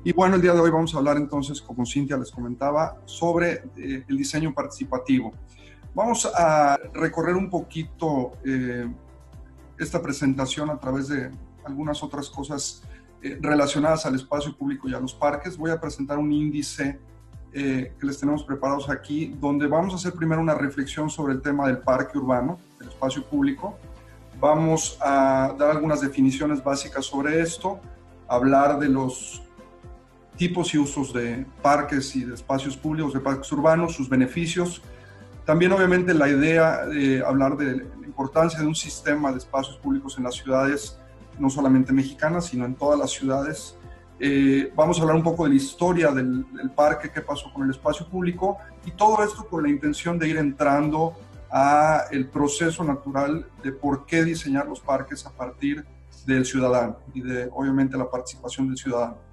Y bueno, el día de hoy vamos a hablar entonces, como Cintia les comentaba, sobre el diseño participativo. Vamos a recorrer un poquito esta presentación a través de algunas otras cosas relacionadas al espacio público y a los parques. Voy a presentar un índice que les tenemos preparados aquí, donde vamos a hacer primero una reflexión sobre el tema del parque urbano, del espacio público. Vamos a dar algunas definiciones básicas sobre esto, hablar de los tipos y usos de parques y de espacios públicos, de parques urbanos, sus beneficios. También, obviamente, la idea de hablar de la importancia de un sistema de espacios públicos en las ciudades, no solamente mexicanas, sino en todas las ciudades. Vamos a hablar un poco de la historia del parque, qué pasó con el espacio público, y todo esto con la intención de ir entrando a el proceso natural de por qué diseñar los parques a partir del ciudadano y de, obviamente, la participación del ciudadano.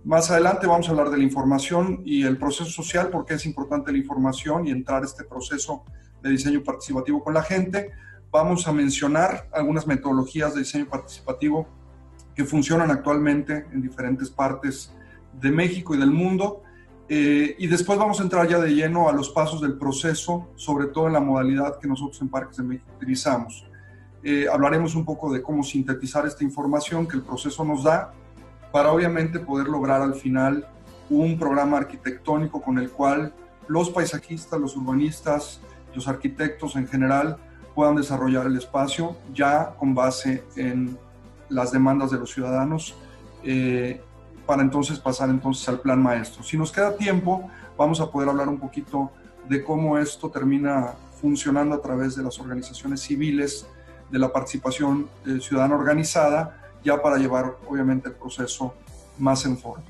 Más adelante vamos a hablar de la información y el proceso social, porque es importante la información y entrar a este proceso de diseño participativo con la gente. Vamos a mencionar algunas metodologías de diseño participativo que funcionan actualmente en diferentes partes de México y del mundo. Y después vamos a entrar ya de lleno a los pasos del proceso, sobre todo en la modalidad que nosotros en Parques de México utilizamos. Hablaremos un poco de cómo sintetizar esta información que el proceso nos da, para obviamente poder lograr al final un programa arquitectónico con el cual los paisajistas, los urbanistas, los arquitectos en general puedan desarrollar el espacio ya con base en las demandas de los ciudadanos, para entonces pasar al plan maestro. Si nos queda tiempo, vamos a poder hablar un poquito de cómo esto termina funcionando a través de las organizaciones civiles, de la participación ciudadana organizada, ya para llevar, obviamente, el proceso más en forma.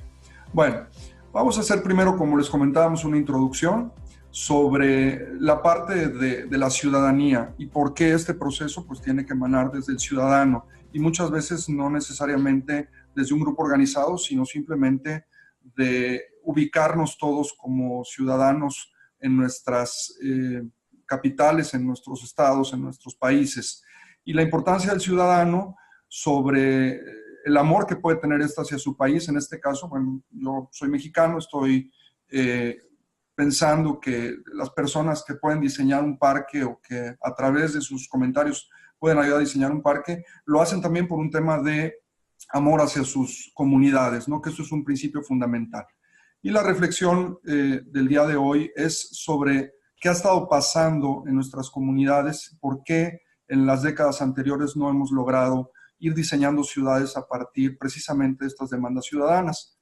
Bueno, vamos a hacer primero, como les comentábamos, una introducción sobre la parte de la ciudadanía y por qué este proceso pues tiene que emanar desde el ciudadano y muchas veces no necesariamente desde un grupo organizado, sino simplemente de ubicarnos todos como ciudadanos en nuestras capitales, en nuestros estados, en nuestros países. Y la importancia del ciudadano sobre el amor que puede tener hacia su país. En este caso, bueno, yo soy mexicano, estoy pensando que las personas que pueden diseñar un parque o que a través de sus comentarios pueden ayudar a diseñar un parque, lo hacen también por un tema de amor hacia sus comunidades, ¿no? Que eso es un principio fundamental. Y la reflexión del día de hoy es sobre qué ha estado pasando en nuestras comunidades, por qué en las décadas anteriores no hemos logrado ir diseñando ciudades a partir precisamente de estas demandas ciudadanas.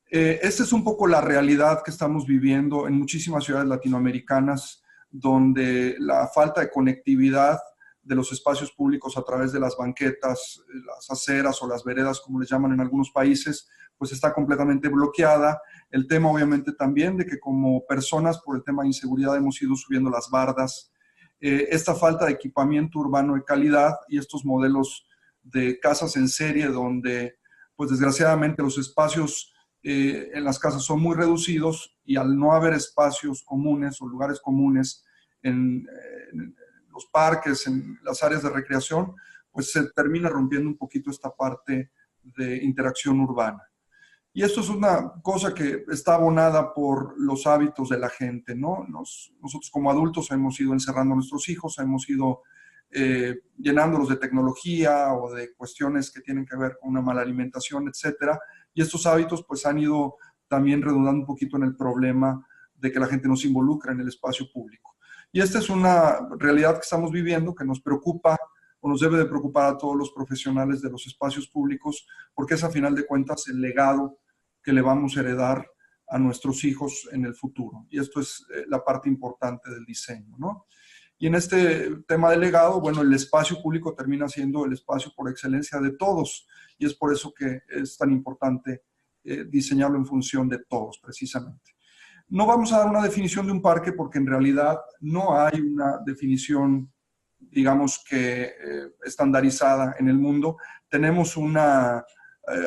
Esta es un poco la realidad que estamos viviendo en muchísimas ciudades latinoamericanas, donde la falta de conectividad de los espacios públicos a través de las banquetas, las aceras o las veredas, como les llaman en algunos países, pues está completamente bloqueada. El tema, obviamente, también de que como personas, por el tema de inseguridad, hemos ido subiendo las bardas. Esta falta de equipamiento urbano de calidad y estos modelos de casas en serie donde, pues desgraciadamente, los espacios en las casas son muy reducidos y al no haber espacios comunes o lugares comunes en los parques, en las áreas de recreación, pues se termina rompiendo un poquito esta parte de interacción urbana. Y esto es una cosa que está abonada por los hábitos de la gente, ¿no? Nosotros como adultos hemos ido encerrando a nuestros hijos, hemos ido llenándolos de tecnología o de cuestiones que tienen que ver con una mala alimentación, etcétera. Y estos hábitos pues han ido también redundando un poquito en el problema de que la gente no se involucra en el espacio público. Y esta es una realidad que estamos viviendo, que nos preocupa o nos debe de preocupar a todos los profesionales de los espacios públicos, porque es a final de cuentas el legado que le vamos a heredar a nuestros hijos en el futuro. Y esto es la parte importante del diseño, ¿no? Y en este tema del legado, bueno, el espacio público termina siendo el espacio por excelencia de todos, y es por eso que es tan importante diseñarlo en función de todos, precisamente. No vamos a dar una definición de un parque porque en realidad no hay una definición, digamos que estandarizada en el mundo. Tenemos una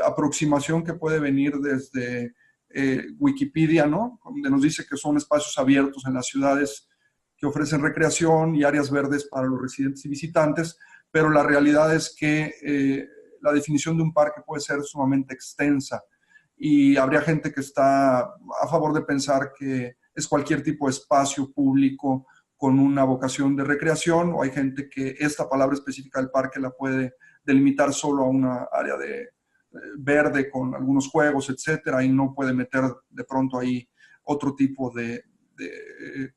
aproximación que puede venir desde Wikipedia, ¿no? Donde nos dice que son espacios abiertos en las ciudades que ofrecen recreación y áreas verdes para los residentes y visitantes, pero la realidad es que la definición de un parque puede ser sumamente extensa. y habría gente que está a favor de pensar que es cualquier tipo de espacio público con una vocación de recreación, o hay gente que esta palabra específica del parque la puede delimitar solo a una área de verde con algunos juegos, etcétera, y no puede meter de pronto ahí otro tipo de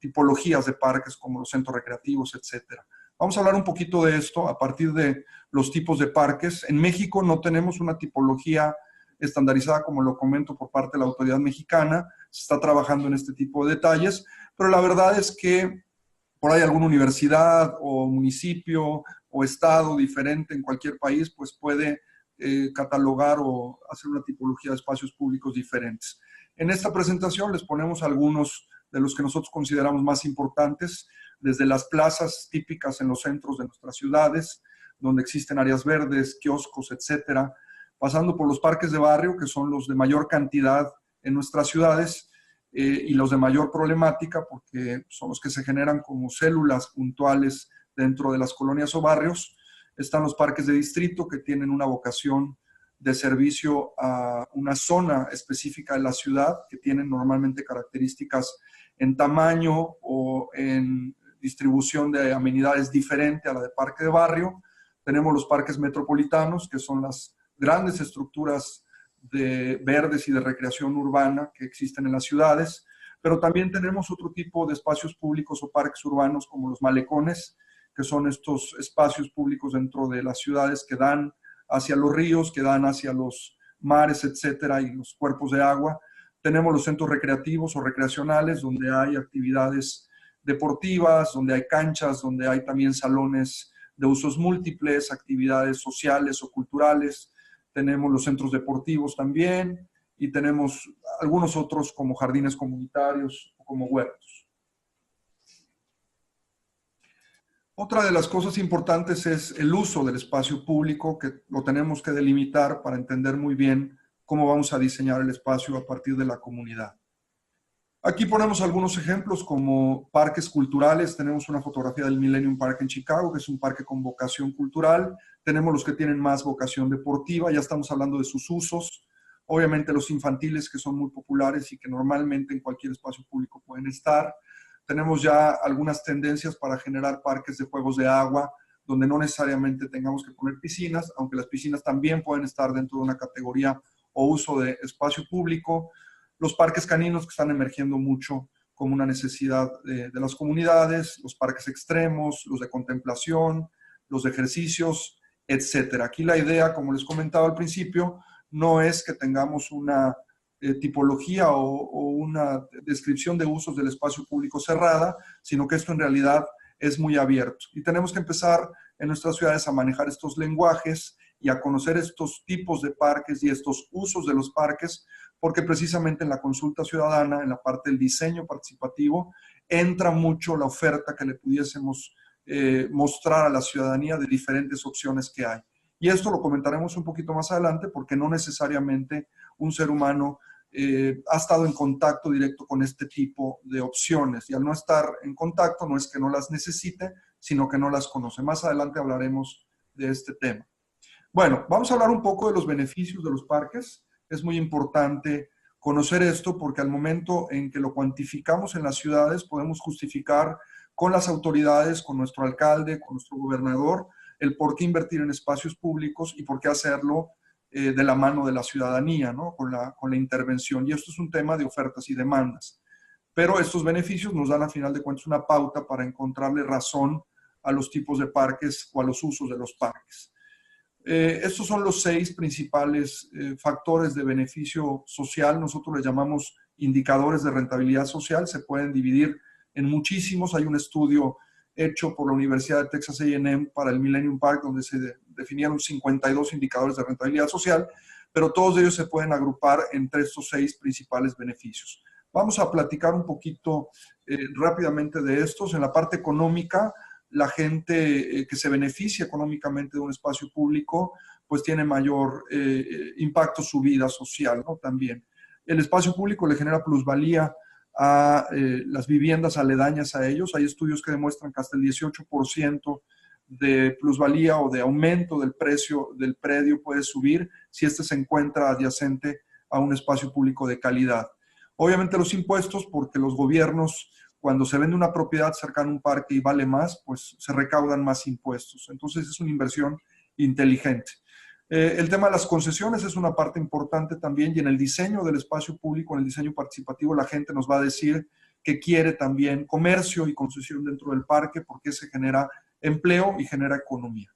tipologías de parques como los centros recreativos, etcétera. Vamos a hablar un poquito de esto a partir de los tipos de parques. En México no tenemos una tipología estandarizada, como lo comento, por parte de la autoridad mexicana. Se está trabajando en este tipo de detalles, pero la verdad es que por ahí alguna universidad o municipio o estado diferente en cualquier país, pues puede catalogar o hacer una tipología de espacios públicos diferentes. En esta presentación les ponemos algunos de los que nosotros consideramos más importantes, desde las plazas típicas en los centros de nuestras ciudades, donde existen áreas verdes, kioscos, etcétera, pasando por los parques de barrio, que son los de mayor cantidad en nuestras ciudades, y los de mayor problemática, porque son los que se generan como células puntuales dentro de las colonias o barrios. Están los parques de distrito, que tienen una vocación de servicio a una zona específica de la ciudad, que tienen normalmente características en tamaño o en distribución de amenidades diferente a la de parque de barrio. Tenemos los parques metropolitanos, que son las grandes estructuras de verdes y de recreación urbana que existen en las ciudades, pero también tenemos otro tipo de espacios públicos o parques urbanos como los malecones, que son estos espacios públicos dentro de las ciudades que dan hacia los ríos, que dan hacia los mares, etcétera, y los cuerpos de agua. Tenemos los centros recreativos o recreacionales, donde hay actividades deportivas, donde hay canchas, donde hay también salones de usos múltiples, actividades sociales o culturales. Tenemos los centros deportivos también, y tenemos algunos otros como jardines comunitarios o como huertos. Otra de las cosas importantes es el uso del espacio público, que lo tenemos que delimitar para entender muy bien cómo vamos a diseñar el espacio a partir de la comunidad. Aquí ponemos algunos ejemplos como parques culturales. Tenemos una fotografía del Millennium Park en Chicago, que es un parque con vocación cultural. Tenemos los que tienen más vocación deportiva, ya estamos hablando de sus usos. Obviamente los infantiles, que son muy populares y que normalmente en cualquier espacio público pueden estar. Tenemos ya algunas tendencias para generar parques de juegos de agua, donde no necesariamente tengamos que poner piscinas, aunque las piscinas también pueden estar dentro de una categoría o uso de espacio público. Los parques caninos, que están emergiendo mucho como una necesidad de las comunidades, los parques extremos, los de contemplación, los de ejercicios, etcétera. Aquí la idea, como les comentaba al principio, no es que tengamos una tipología o una descripción de usos del espacio público cerrada, sino que esto en realidad es muy abierto. Y tenemos que empezar en nuestras ciudades a manejar estos lenguajes y a conocer estos tipos de parques y estos usos de los parques, porque precisamente en la consulta ciudadana, en la parte del diseño participativo, entra mucho la oferta que le pudiésemos mostrar a la ciudadanía de diferentes opciones que hay. Y esto lo comentaremos un poquito más adelante, porque no necesariamente un ser humano ha estado en contacto directo con este tipo de opciones. Y al no estar en contacto, no es que no las necesite, sino que no las conoce. Más adelante hablaremos de este tema. Bueno, vamos a hablar un poco de los beneficios de los parques. Es muy importante conocer esto, porque al momento en que lo cuantificamos en las ciudades, podemos justificar con las autoridades, con nuestro alcalde, con nuestro gobernador, el por qué invertir en espacios públicos y por qué hacerlo de la mano de la ciudadanía, ¿no? Con la intervención. Y esto es un tema de ofertas y demandas. Pero estos beneficios nos dan, a final de cuentas, una pauta para encontrarle razón a los tipos de parques o a los usos de los parques. Estos son los 6 principales factores de beneficio social. Nosotros les llamamos indicadores de rentabilidad social. Se pueden dividir en muchísimos. Hay un estudio hecho por la Universidad de Texas A&M para el Millennium Park, donde se definieron 52 indicadores de rentabilidad social, pero todos ellos se pueden agrupar entre estos 6 principales beneficios. Vamos a platicar un poquito rápidamente de estos. En la parte económica, la gente que se beneficia económicamente de un espacio público, pues tiene mayor impacto su vida social, ¿no? También. El espacio público le genera plusvalía a las viviendas aledañas a ellos. Hay estudios que demuestran que hasta el 18% de plusvalía o de aumento del precio del predio puede subir si este se encuentra adyacente a un espacio público de calidad. Obviamente los impuestos, porque los gobiernos, cuando se vende una propiedad cercana a un parque y vale más, pues se recaudan más impuestos. Entonces es una inversión inteligente. El tema de las concesiones es una parte importante también, y en el diseño del espacio público, en el diseño participativo, la gente nos va a decir que quiere también comercio y concesión dentro del parque porque se genera empleo y genera economía.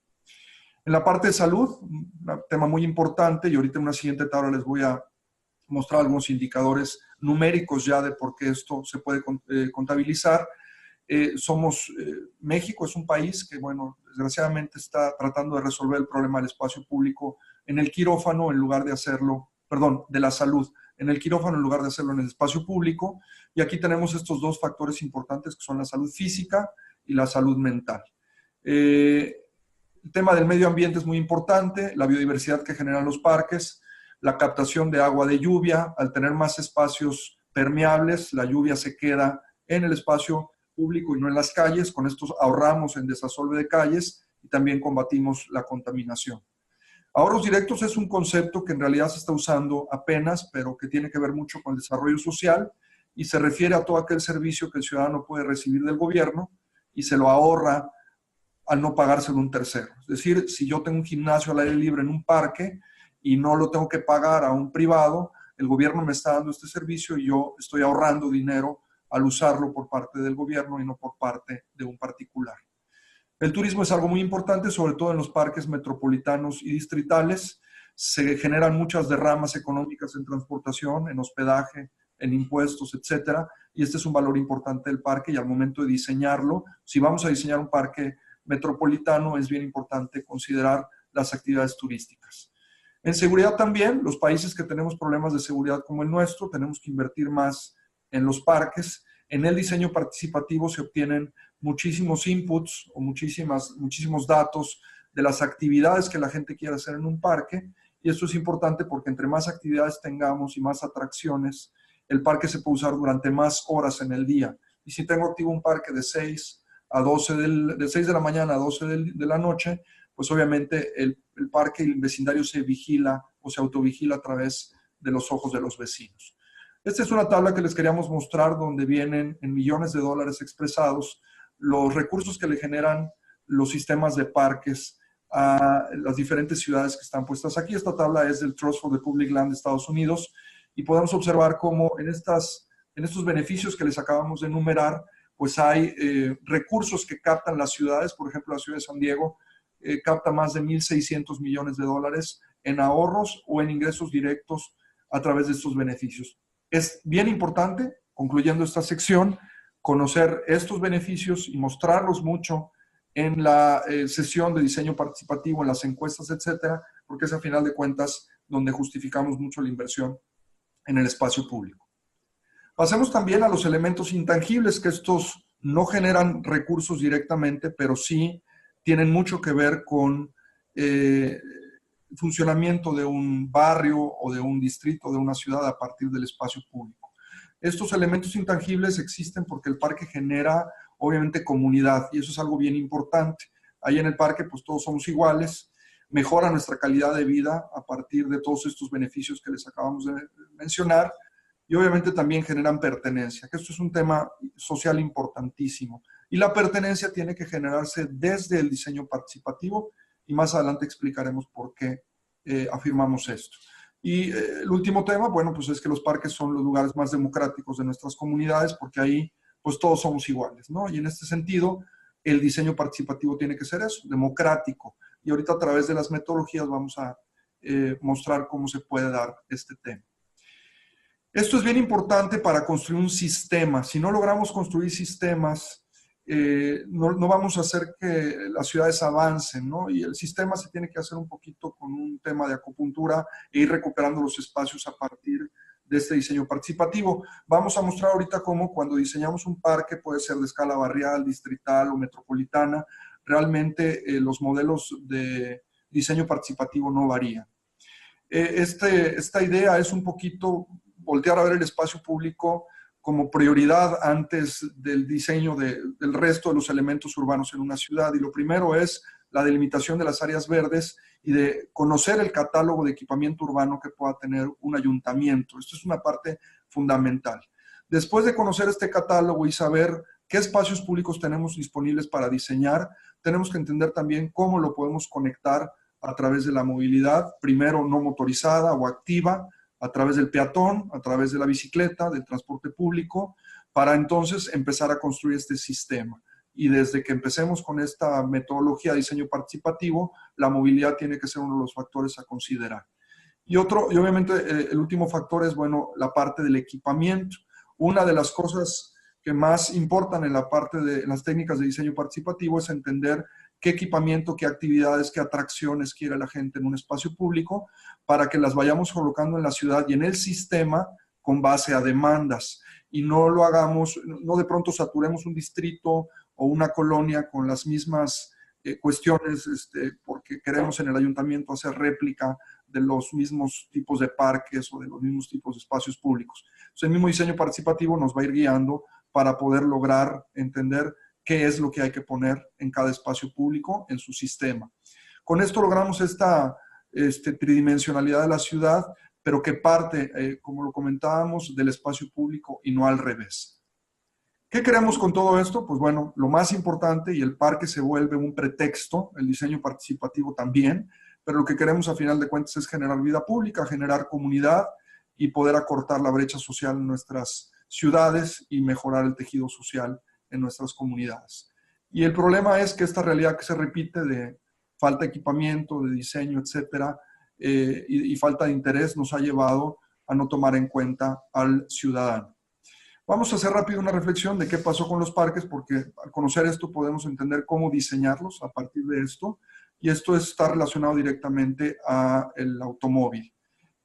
En la parte de salud, un tema muy importante, y ahorita en una siguiente tabla les voy a mostrar algunos indicadores numéricos ya de por qué esto se puede contabilizar. México es un país que, bueno, desgraciadamente está tratando de resolver el problema del espacio público en el quirófano en lugar de hacerlo, perdón, de la salud, en el quirófano en lugar de hacerlo en el espacio público. Y aquí tenemos estos dos factores importantes que son la salud física y la salud mental. El tema del medio ambiente es muy importante, la biodiversidad que generan los parques, la captación de agua de lluvia. Al tener más espacios permeables, la lluvia se queda en el espacio público y no en las calles. Con esto ahorramos en desasolve de calles y también combatimos la contaminación. Ahorros directos es un concepto que en realidad se está usando apenas, pero que tiene que ver mucho con el desarrollo social y se refiere a todo aquel servicio que el ciudadano puede recibir del gobierno y se lo ahorra al no pagárselo a un tercero. Es decir, si yo tengo un gimnasio al aire libre en un parque y no lo tengo que pagar a un privado, el gobierno me está dando este servicio y yo estoy ahorrando dinero al usarlo por parte del gobierno y no por parte de un particular. El turismo es algo muy importante, sobre todo en los parques metropolitanos y distritales. Se generan muchas derramas económicas en transportación, en hospedaje, en impuestos, etcétera. Y este es un valor importante del parque y al momento de diseñarlo, si vamos a diseñar un parque metropolitano, es bien importante considerar las actividades turísticas. En seguridad también, los países que tenemos problemas de seguridad como el nuestro, tenemos que invertir más en los parques. En el diseño participativo se obtienen muchísimos inputs o muchísimos datos de las actividades que la gente quiere hacer en un parque, y esto es importante porque entre más actividades tengamos y más atracciones, el parque se puede usar durante más horas en el día. Y si tengo activo un parque de 6 de la mañana a 12 de la noche, pues obviamente el parque y el vecindario se vigila o se autovigila a través de los ojos de los vecinos. Esta es una tabla que les queríamos mostrar donde vienen en millones de dólares expresados los recursos que le generan los sistemas de parques a las diferentes ciudades que están puestas aquí. Esta tabla es del Trust for the Public Land de Estados Unidos y podemos observar cómo en estos beneficios que les acabamos de enumerar, pues hay recursos que captan las ciudades. Por ejemplo, la ciudad de San Diego capta más de 1.600 millones de dólares en ahorros o en ingresos directos a través de estos beneficios. Es bien importante, concluyendo esta sección, conocer estos beneficios y mostrarlos mucho en la sesión de diseño participativo, en las encuestas, etcétera, porque es a final de cuentas donde justificamos mucho la inversión en el espacio público. Pasemos también a los elementos intangibles, que estos no generan recursos directamente, pero sí tienen mucho que ver con el funcionamiento de un barrio o de un distrito, de una ciudad a partir del espacio público. Estos elementos intangibles existen porque el parque genera, obviamente, comunidad, y eso es algo bien importante. Ahí en el parque, pues todos somos iguales, mejora nuestra calidad de vida a partir de todos estos beneficios que les acabamos de mencionar, y obviamente también generan pertenencia, que esto es un tema social importantísimo. Y la pertenencia tiene que generarse desde el diseño participativo, y más adelante explicaremos por qué afirmamos esto. Y el último tema, bueno, pues es que los parques son los lugares más democráticos de nuestras comunidades, porque ahí pues todos somos iguales, ¿no? Y en este sentido, el diseño participativo tiene que ser eso, democrático. Y ahorita a través de las metodologías vamos a mostrar cómo se puede dar este tema. Esto es bien importante para construir un sistema. Si no logramos construir sistemas, no vamos a hacer que las ciudades avancen, ¿no? Y el sistema se tiene que hacer un poquito con un tema de acupuntura e ir recuperando los espacios a partir de este diseño participativo. Vamos a mostrar ahorita cómo cuando diseñamos un parque, puede ser de escala barrial, distrital o metropolitana, realmente los modelos de diseño participativo no varían. Esta idea es un poquito voltear a ver el espacio público como prioridad antes del diseño del resto de los elementos urbanos en una ciudad. Y lo primero es la delimitación de las áreas verdes y de conocer el catálogo de equipamiento urbano que pueda tener un ayuntamiento. Esto es una parte fundamental. Después de conocer este catálogo y saber qué espacios públicos tenemos disponibles para diseñar, tenemos que entender también cómo lo podemos conectar a través de la movilidad, primero no motorizada o activa, a través del peatón, a través de la bicicleta, del transporte público, para entonces empezar a construir este sistema. Y desde que empecemos con esta metodología de diseño participativo, la movilidad tiene que ser uno de los factores a considerar. Y obviamente el último factor es, bueno, la parte del equipamiento. Una de las cosas que más importan en la parte de las técnicas de diseño participativo es entender qué equipamiento, qué actividades, qué atracciones quiere la gente en un espacio público para que las vayamos colocando en la ciudad y en el sistema con base a demandas y no lo hagamos, no de pronto saturemos un distrito o una colonia con las mismas cuestiones porque queremos en el ayuntamiento hacer réplica de los mismos tipos de parques o de los mismos tipos de espacios públicos. Entonces, el mismo diseño participativo nos va a ir guiando para poder lograr entender qué es lo que hay que poner en cada espacio público en su sistema. Con esto logramos esta tridimensionalidad de la ciudad, pero que parte, como lo comentábamos, del espacio público y no al revés. ¿Qué queremos con todo esto? Pues bueno, lo más importante, y el parque se vuelve un pretexto, el diseño participativo también, pero lo que queremos a final de cuentas es generar vida pública, generar comunidad y poder acortar la brecha social en nuestras ciudades y mejorar el tejido social en nuestras comunidades. Y el problema es que esta realidad que se repite de falta de equipamiento, de diseño, etcétera, y falta de interés nos ha llevado a no tomar en cuenta al ciudadano. Vamos a hacer rápido una reflexión de qué pasó con los parques, porque al conocer esto podemos entender cómo diseñarlos a partir de esto, y esto está relacionado directamente al automóvil.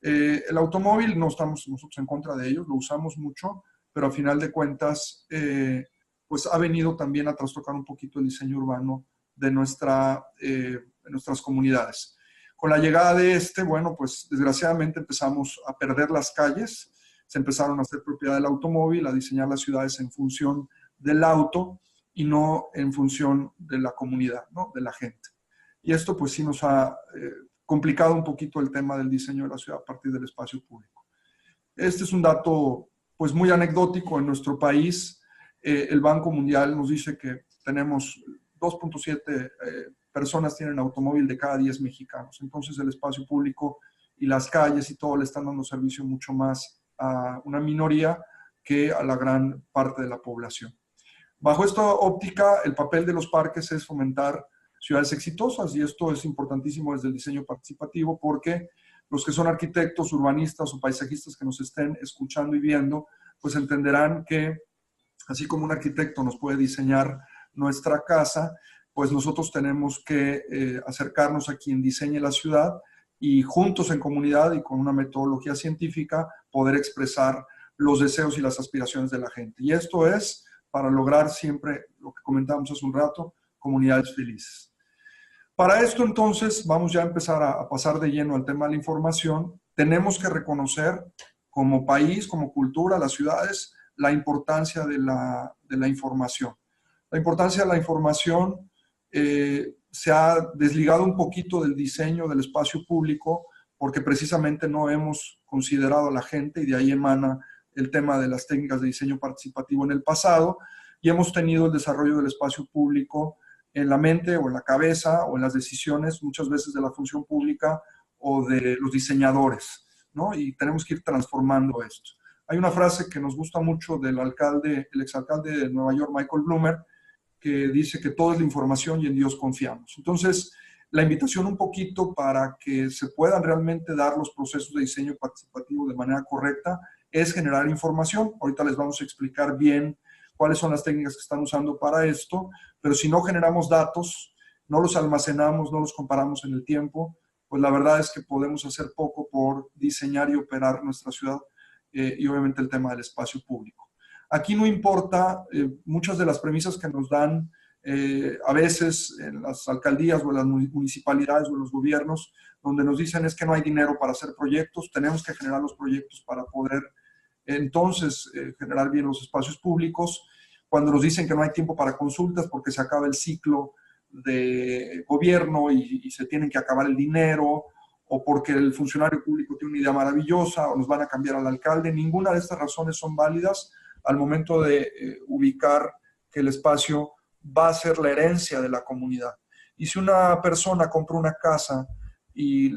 El automóvil no estamos nosotros en contra de ellos, lo usamos mucho, pero a final de cuentas pues ha venido también a trastocar un poquito el diseño urbano de nuestras comunidades. Con la llegada de bueno, pues desgraciadamente empezamos a perder las calles, se empezaron a hacer propiedad del automóvil, a diseñar las ciudades en función del auto y no en función de la comunidad, ¿no? De la gente. Y esto pues sí nos ha complicado un poquito el tema del diseño de la ciudad a partir del espacio público. Este es un dato pues muy anecdótico en nuestro país. El Banco Mundial nos dice que tenemos 2.7 personas tienen automóvil de cada 10 mexicanos. Entonces el espacio público y las calles y todo le están dando servicio mucho más a una minoría que a la gran parte de la población. Bajo esta óptica, el papel de los parques es fomentar ciudades exitosas y esto es importantísimo desde el diseño participativo porque los que son arquitectos, urbanistas o paisajistas que nos estén escuchando y viendo, pues entenderán que así como un arquitecto nos puede diseñar nuestra casa, pues nosotros tenemos que acercarnos a quien diseñe la ciudad y juntos en comunidad y con una metodología científica poder expresar los deseos y las aspiraciones de la gente. Y esto es para lograr siempre lo que comentamos hace un rato, comunidades felices. Para esto entonces vamos ya a empezar a pasar de lleno al tema de la información. Tenemos que reconocer como país, como cultura, las ciudades, la importancia de la información. La importancia de la información se ha desligado un poquito del diseño del espacio público porque precisamente no hemos considerado a la gente y de ahí emana el tema de las técnicas de diseño participativo en el pasado y hemos tenido el desarrollo del espacio público en la mente o en la cabeza o en las decisiones muchas veces de la función pública o de los diseñadores, ¿no? Y tenemos que ir transformando esto. Hay una frase que nos gusta mucho del alcalde, el exalcalde de Nueva York, Michael Blumer, que dice que todo es la información y en Dios confiamos. Entonces, la invitación un poquito para que se puedan realmente dar los procesos de diseño participativo de manera correcta es generar información. Ahorita les vamos a explicar bien cuáles son las técnicas que están usando para esto, pero si no generamos datos, no los almacenamos, no los comparamos en el tiempo, pues la verdad es que podemos hacer poco por diseñar y operar nuestra ciudad y obviamente el tema del espacio público. Aquí no importa muchas de las premisas que nos dan a veces en las alcaldías o en las municipalidades o en los gobiernos, donde nos dicen es que no hay dinero para hacer proyectos, tenemos que generar los proyectos para poder entonces generar bien los espacios públicos. Cuando nos dicen que no hay tiempo para consultas porque se acaba el ciclo de gobierno y se tienen que acabar el dinero, o porque el funcionario público tiene una idea maravillosa, o nos van a cambiar al alcalde. Ninguna de estas razones son válidas al momento de ubicar que el espacio va a ser la herencia de la comunidad. Y si una persona compra una casa y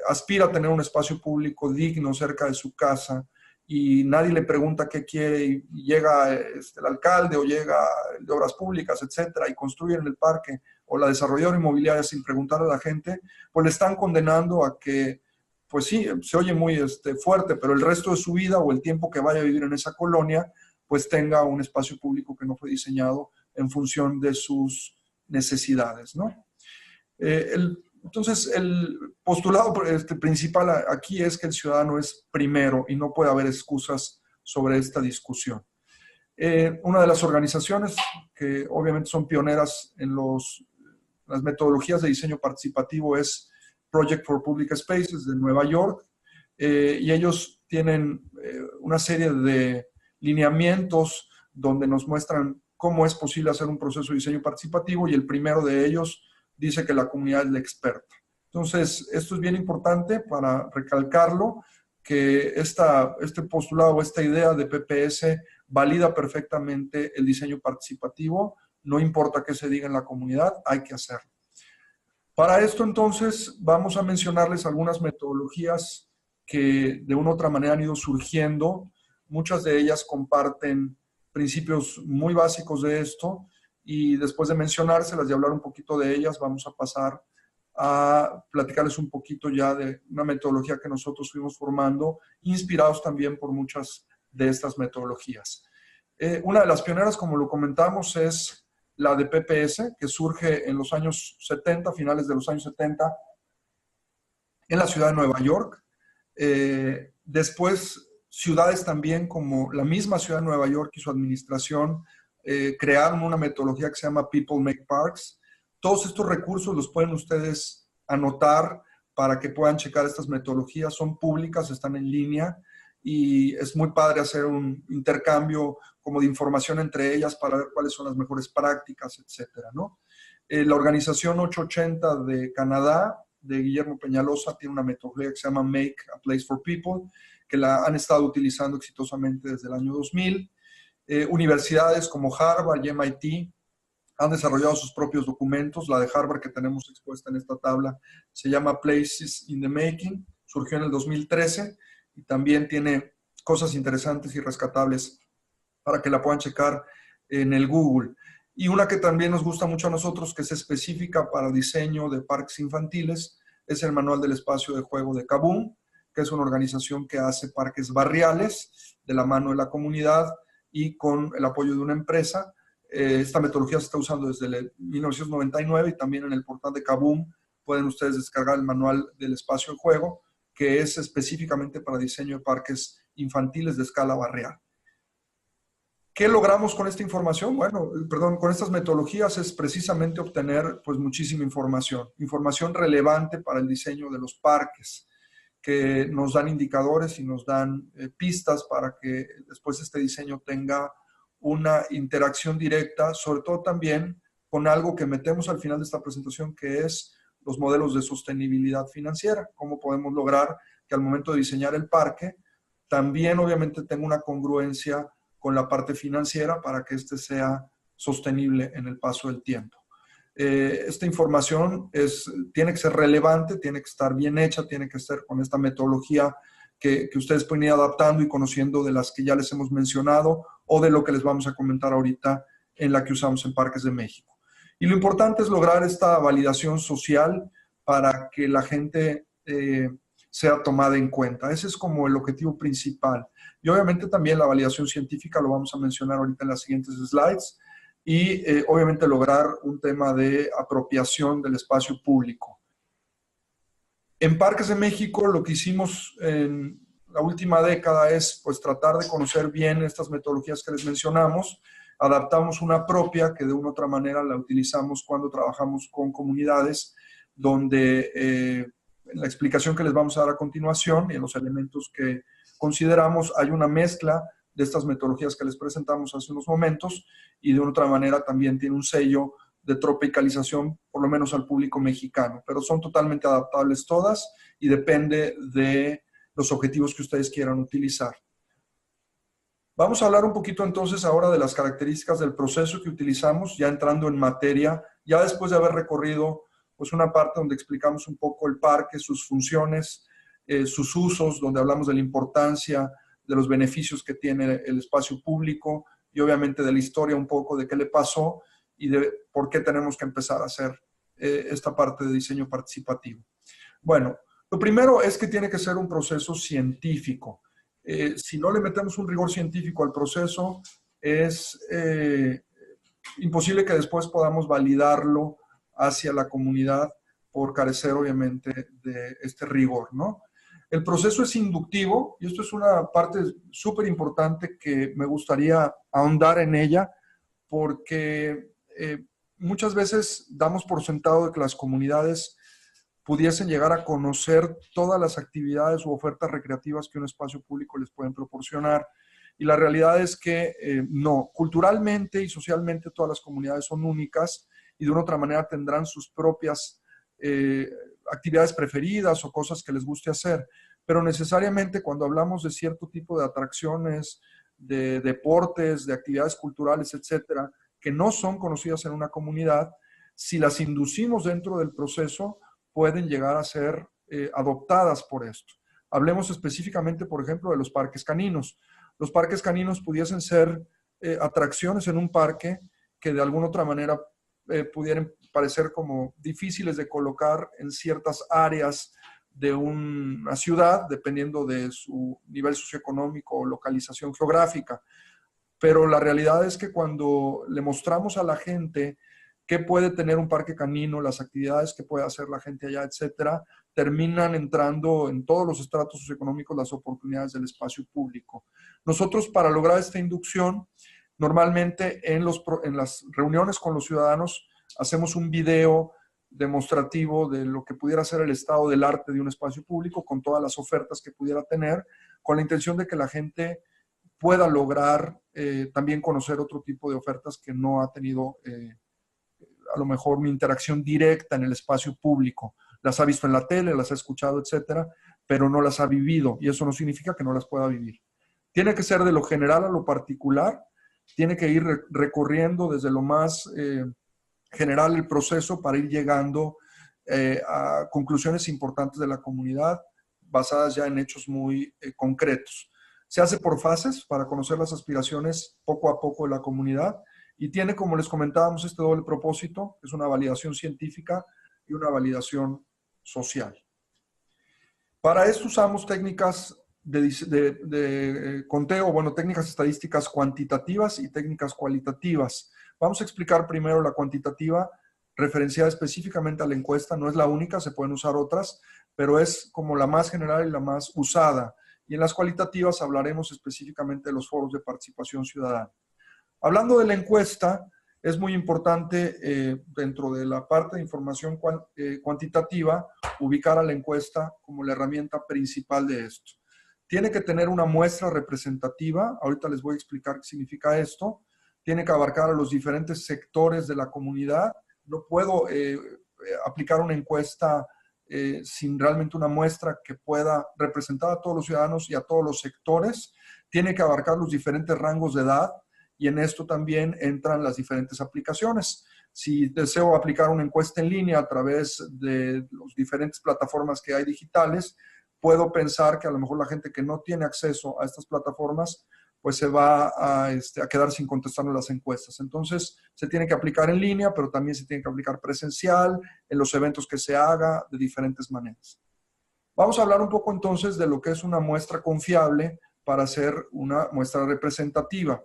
aspira a tener un espacio público digno cerca de su casa y nadie le pregunta qué quiere y llega el alcalde o llega el de obras públicas, etcétera, y construyen el parque o la desarrolladora inmobiliaria sin preguntarle a la gente, pues le están condenando a que, pues sí, se oye muy fuerte, pero el resto de su vida o el tiempo que vaya a vivir en esa colonia, pues tenga un espacio público que no fue diseñado en función de sus necesidades, ¿no? Entonces, el postulado principal aquí es que el ciudadano es primero y no puede haber excusas sobre esta discusión. Una de las organizaciones que obviamente son pioneras en las metodologías de diseño participativo es Project for Public Spaces de Nueva York, y ellos tienen una serie de lineamientos donde nos muestran cómo es posible hacer un proceso de diseño participativo, y el primero de ellos dice que la comunidad es la experta. Entonces, esto es bien importante para recalcarlo, que este postulado o esta idea de PPS valida perfectamente el diseño participativo, no importa qué se diga en la comunidad, hay que hacerlo. Para esto, entonces, vamos a mencionarles algunas metodologías que de una u otra manera han ido surgiendo. Muchas de ellas comparten principios muy básicos de esto, y después de mencionárselas y hablar un poquito de ellas, vamos a pasar a platicarles un poquito ya de una metodología que nosotros fuimos formando, inspirados también por muchas de estas metodologías. Una de las pioneras, como lo comentamos, es la de PPS, que surge en los años 70, finales de los años 70, en la ciudad de Nueva York. Después, ciudades también como la misma ciudad de Nueva York y su administración crearon una metodología que se llama People Make Parks. Todos estos recursos los pueden ustedes anotar para que puedan checar estas metodologías. Son públicas, están en línea, y es muy padre hacer un intercambio como de información entre ellas para ver cuáles son las mejores prácticas, etcétera, ¿no? La organización 880 de Canadá, de Guillermo Peñalosa, tiene una metodología que se llama Make a Place for People, que la han estado utilizando exitosamente desde el año 2000. Universidades como Harvard y MIT han desarrollado sus propios documentos. La de Harvard, que tenemos expuesta en esta tabla, se llama Places in the Making, surgió en el 2013 y también tiene cosas interesantes y rescatables para que la puedan checar en el Google. Y una que también nos gusta mucho a nosotros, que es específica para diseño de parques infantiles, es el Manual del Espacio de Juego de Kaboom, que es una organización que hace parques barriales de la mano de la comunidad y con el apoyo de una empresa. Esta metodología se está usando desde 1999, y también en el portal de Kaboom pueden ustedes descargar el Manual del Espacio de Juego, que es específicamente para diseño de parques infantiles de escala barrial. ¿Qué logramos con esta información? Bueno, con estas metodologías es precisamente obtener pues muchísima información relevante para el diseño de los parques, que nos dan indicadores y nos dan pistas para que después este diseño tenga una interacción directa, sobre todo también con algo que metemos al final de esta presentación, que es los modelos de sostenibilidad financiera. Cómo podemos lograr que al momento de diseñar el parque también obviamente tenga una congruencia con la parte financiera para que este sea sostenible en el paso del tiempo. Esta información tiene que ser relevante, tiene que estar bien hecha, tiene que ser con esta metodología que ustedes pueden ir adaptando y conociendo de las que ya les hemos mencionado o de lo que les vamos a comentar ahorita en la que usamos en Parques de México. Y lo importante es lograr esta validación social para que la gente sea tomada en cuenta. Ese es como el objetivo principal. Y obviamente también la validación científica lo vamos a mencionar ahorita en las siguientes slides. Y obviamente lograr un tema de apropiación del espacio público. En Parques de México lo que hicimos en la última década es pues tratar de conocer bien estas metodologías que les mencionamos. Adaptamos una propia que de una u otra manera la utilizamos cuando trabajamos con comunidades, donde en la explicación que les vamos a dar a continuación y en los elementos que consideramos hay una mezcla de estas metodologías que les presentamos hace unos momentos, y de una otra manera también tiene un sello de tropicalización, por lo menos al público mexicano, pero son totalmente adaptables todas y depende de los objetivos que ustedes quieran utilizar. Vamos a hablar un poquito entonces ahora de las características del proceso que utilizamos, ya entrando en materia, ya después de haber recorrido pues una parte donde explicamos un poco el parque, sus funciones, sus usos, donde hablamos de la importancia, de los beneficios que tiene el espacio público y obviamente de la historia un poco de qué le pasó y de por qué tenemos que empezar a hacer esta parte de diseño participativo. Bueno, lo primero es que tiene que ser un proceso científico. Si no le metemos un rigor científico al proceso, es imposible que después podamos validarlo hacia la comunidad por carecer obviamente de este rigor, ¿no? El proceso es inductivo y esto es una parte súper importante que me gustaría ahondar en ella porque muchas veces damos por sentado de que las comunidades pudiesen llegar a conocer todas las actividades u ofertas recreativas que un espacio público les pueden proporcionar. Y la realidad es que no, culturalmente y socialmente todas las comunidades son únicas y de una otra manera tendrán sus propias actividades preferidas o cosas que les guste hacer. Pero necesariamente cuando hablamos de cierto tipo de atracciones, de deportes, de actividades culturales, etcétera, que no son conocidas en una comunidad, si las inducimos dentro del proceso, pueden llegar a ser adoptadas por esto. Hablemos específicamente, por ejemplo, de los parques caninos. Los parques caninos pudiesen ser atracciones en un parque que de alguna otra manera pudieran parecer como difíciles de colocar en ciertas áreas de una ciudad, dependiendo de su nivel socioeconómico o localización geográfica. Pero la realidad es que cuando le mostramos a la gente qué puede tener un parque canino, las actividades que puede hacer la gente allá, etcétera, terminan entrando en todos los estratos socioeconómicos las oportunidades del espacio público. Nosotros, para lograr esta inducción, normalmente en las reuniones con los ciudadanos hacemos un video demostrativo de lo que pudiera ser el estado del arte de un espacio público con todas las ofertas que pudiera tener, con la intención de que la gente pueda lograr también conocer otro tipo de ofertas que no ha tenido a lo mejor una interacción directa en el espacio público. Las ha visto en la tele, las ha escuchado, etcétera, pero no las ha vivido y eso no significa que no las pueda vivir. Tiene que ser de lo general a lo particular, tiene que ir recorriendo desde lo más general el proceso para ir llegando a conclusiones importantes de la comunidad basadas ya en hechos muy concretos. Se hace por fases para conocer las aspiraciones poco a poco de la comunidad y tiene, como les comentábamos, este doble propósito, que es una validación científica y una validación social. Para esto usamos técnicas de conteo, bueno, técnicas estadísticas cuantitativas y técnicas cualitativas. Vamos a explicar primero la cuantitativa, referenciada específicamente a la encuesta. No es la única, se pueden usar otras, pero es como la más general y la más usada. Y en las cualitativas hablaremos específicamente de los foros de participación ciudadana. Hablando de la encuesta, es muy importante dentro de la parte de información cuantitativa ubicar a la encuesta como la herramienta principal de esto. Tiene que tener una muestra representativa, ahorita les voy a explicar qué significa esto, tiene que abarcar a los diferentes sectores de la comunidad. No puedo aplicar una encuesta sin realmente una muestra que pueda representar a todos los ciudadanos y a todos los sectores. Tiene que abarcar los diferentes rangos de edad y en esto también entran las diferentes aplicaciones. Si deseo aplicar una encuesta en línea a través de las diferentes plataformas que hay digitales, puedo pensar que a lo mejor la gente que no tiene acceso a estas plataformas pues se va a quedar sin contestarnos las encuestas. Entonces, se tiene que aplicar en línea, pero también se tiene que aplicar presencial, en los eventos que se haga, de diferentes maneras. Vamos a hablar un poco entonces de lo que es una muestra confiable para hacer una muestra representativa.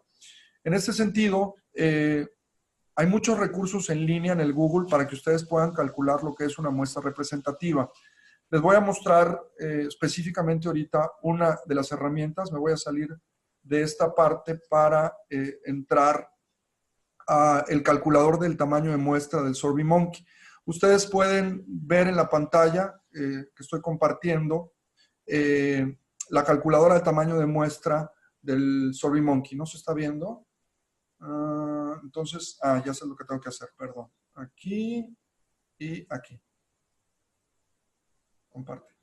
En este sentido, hay muchos recursos en línea en el Google para que ustedes puedan calcular lo que es una muestra representativa. Les voy a mostrar específicamente ahorita una de las herramientas. Me voy a salir de esta parte para entrar al calculador del tamaño de muestra del SurveyMonkey. Ustedes pueden ver en la pantalla que estoy compartiendo la calculadora de tamaño de muestra del SurveyMonkey. ¿No se está viendo? Entonces, ya sé lo que tengo que hacer, perdón. aquí y aquí. Comparte.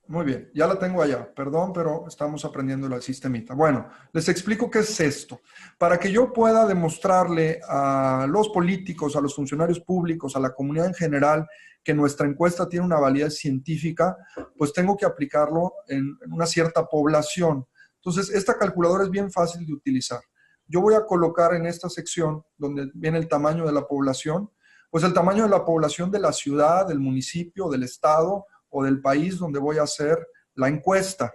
Muy bien, ya la tengo allá. Perdón, pero estamos aprendiendo la sistemita. Bueno, les explico qué es esto. Para que yo pueda demostrarle a los políticos, a los funcionarios públicos, a la comunidad en general, que nuestra encuesta tiene una validez científica, pues tengo que aplicarlo en una cierta población. Entonces, esta calculadora es bien fácil de utilizar. Yo voy a colocar en esta sección donde viene el tamaño de la población, pues el tamaño de la población de la ciudad, del municipio, del estado o del país donde voy a hacer la encuesta.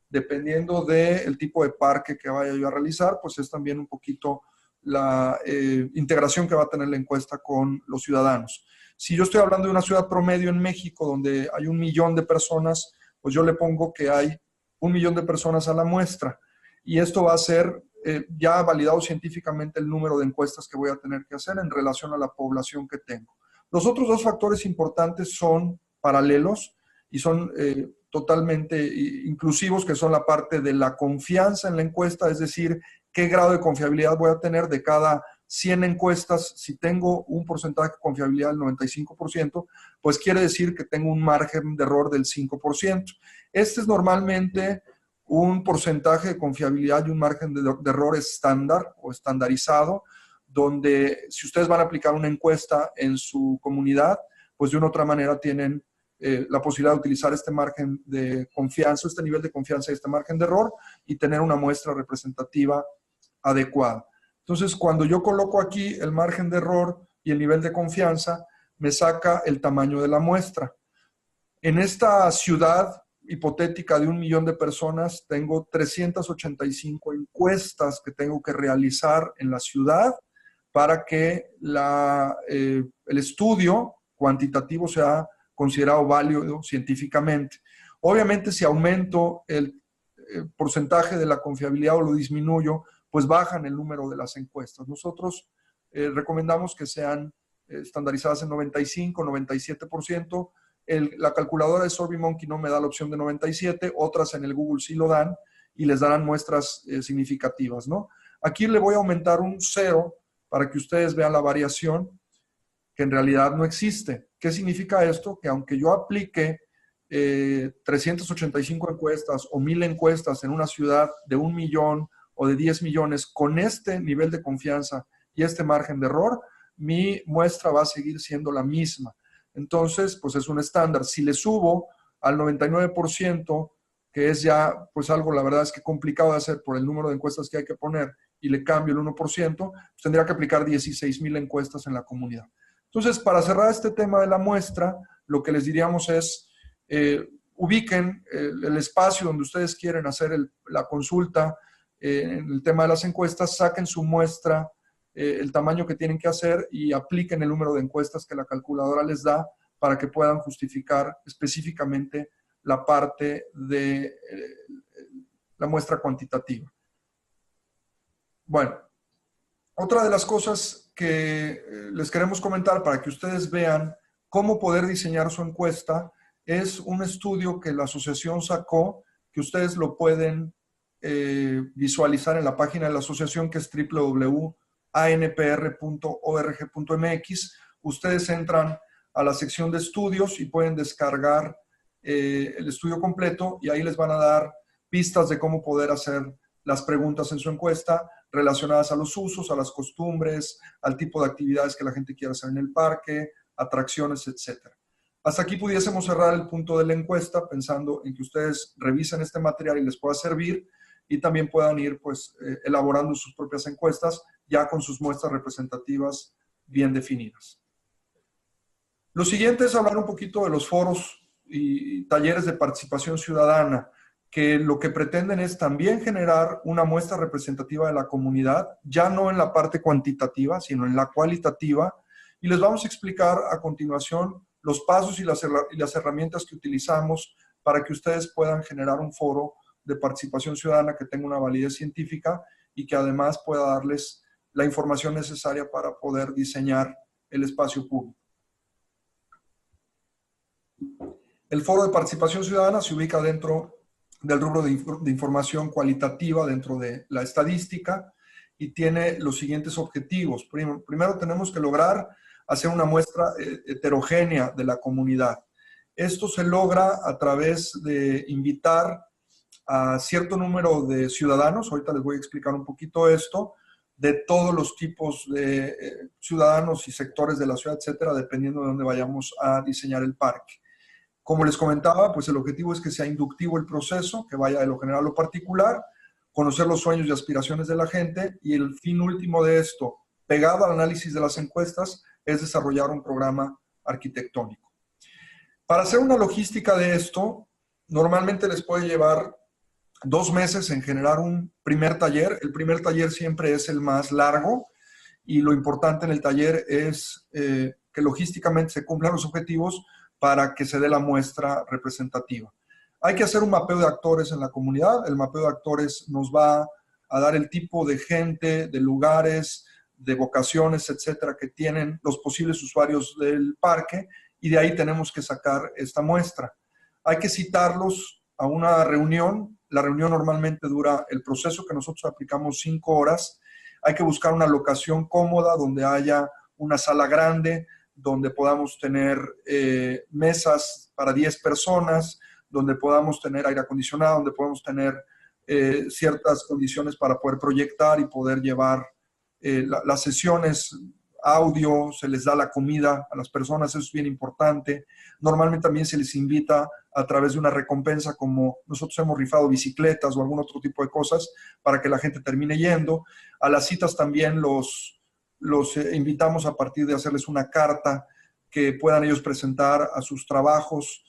Dependiendo del tipo de parque que vaya yo a realizar, pues es también un poquito la integración que va a tener la encuesta con los ciudadanos. Si yo estoy hablando de una ciudad promedio en México donde hay 1 millón de personas, pues yo le pongo que hay 1 millón de personas a la muestra. Y esto va a ser ya validado científicamente el número de encuestas que voy a tener que hacer en relación a la población que tengo. Los otros dos factores importantes son paralelos y son totalmente inclusivos, que son la parte de la confianza en la encuesta, es decir, qué grado de confiabilidad voy a tener de cada 100 encuestas. Si tengo un porcentaje de confiabilidad del 95%, pues quiere decir que tengo un margen de error del 5%. Este es normalmente un porcentaje de confiabilidad y un margen de error estándar o estandarizado, donde si ustedes van a aplicar una encuesta en su comunidad, pues de una u otra manera tienen la posibilidad de utilizar este margen de confianza, este nivel de confianza y este margen de error y tener una muestra representativa adecuada. Entonces, cuando yo coloco aquí el margen de error y el nivel de confianza, me saca el tamaño de la muestra. En esta ciudad hipotética de 1 millón de personas, tengo 385 encuestas que tengo que realizar en la ciudad para que el estudio cuantitativo sea considerado válido científicamente. Obviamente, si aumento el porcentaje de la confiabilidad o lo disminuyo, pues bajan el número de las encuestas. Nosotros recomendamos que sean estandarizadas en 95, 97%. La calculadora de SurveyMonkey no me da la opción de 97, otras en el Google sí lo dan y les darán muestras significativas, ¿no? Aquí le voy a aumentar un 0 para que ustedes vean la variación, que en realidad no existe. ¿Qué significa esto? Que aunque yo aplique 385 encuestas o 1000 encuestas en una ciudad de 1 millón o de 10 millones con este nivel de confianza y este margen de error, mi muestra va a seguir siendo la misma. Entonces, pues es un estándar. Si le subo al 99%, que es ya pues algo, la verdad es que complicado de hacer por el número de encuestas que hay que poner, y le cambio el 1%, pues tendría que aplicar 16,000 encuestas en la comunidad. Entonces, para cerrar este tema de la muestra, lo que les diríamos es, ubiquen el espacio donde ustedes quieren hacer la consulta en el tema de las encuestas, saquen su muestra, el tamaño que tienen que hacer y apliquen el número de encuestas que la calculadora les da para que puedan justificar específicamente la parte de la muestra cuantitativa. Bueno, otra de las cosas que les queremos comentar para que ustedes vean cómo poder diseñar su encuesta es un estudio que la asociación sacó, que ustedes lo pueden visualizar en la página de la asociación, que es www.anpr.org.mx. Ustedes entran a la sección de estudios y pueden descargar el estudio completo y ahí les van a dar pistas de cómo poder hacer las preguntas en su encuesta relacionadas a los usos, a las costumbres, al tipo de actividades que la gente quiera hacer en el parque, atracciones, etc. Hasta aquí pudiésemos cerrar el punto de la encuesta pensando en que ustedes revisen este material y les pueda servir y también puedan ir pues elaborando sus propias encuestas ya con sus muestras representativas bien definidas. Lo siguiente es hablar un poquito de los foros y talleres de participación ciudadana, que lo que pretenden es también generar una muestra representativa de la comunidad, ya no en la parte cuantitativa, sino en la cualitativa, y les vamos a explicar a continuación los pasos y las herramientas que utilizamos para que ustedes puedan generar un foro de participación ciudadana que tenga una validez científica y que además pueda darles la información necesaria para poder diseñar el espacio público. El foro de participación ciudadana se ubica dentro del rubro de información cualitativa dentro de la estadística y tiene los siguientes objetivos. Primero tenemos que lograr hacer una muestra heterogénea de la comunidad. Esto se logra a través de invitar a cierto número de ciudadanos, ahorita les voy a explicar un poquito esto, de todos los tipos de ciudadanos y sectores de la ciudad, etcétera, dependiendo de dónde vayamos a diseñar el parque. Como les comentaba, pues el objetivo es que sea inductivo el proceso, que vaya de lo general a lo particular, conocer los sueños y aspiraciones de la gente, y el fin último de esto, pegado al análisis de las encuestas, es desarrollar un programa arquitectónico. Para hacer una logística de esto, normalmente les puede llevar 2 meses en generar un primer taller. El primer taller siempre es el más largo y lo importante en el taller es que logísticamente se cumplan los objetivos para que se dé la muestra representativa. Hay que hacer un mapeo de actores en la comunidad. El mapeo de actores nos va a dar el tipo de gente, de lugares, de vocaciones, etcétera, que tienen los posibles usuarios del parque, y de ahí tenemos que sacar esta muestra. Hay que citarlos a una reunión. La reunión normalmente dura, el proceso que nosotros aplicamos, 5 horas. Hay que buscar una locación cómoda donde haya una sala grande, donde podamos tener mesas para 10 personas, donde podamos tener aire acondicionado, donde podamos tener ciertas condiciones para poder proyectar y poder llevar las sesiones, audio, se les da la comida a las personas, eso es bien importante. Normalmente también se les invita a través de una recompensa, como nosotros hemos rifado bicicletas o algún otro tipo de cosas para que la gente termine yendo. A las citas también los invitamos a partir de hacerles una carta que puedan ellos presentar a sus trabajos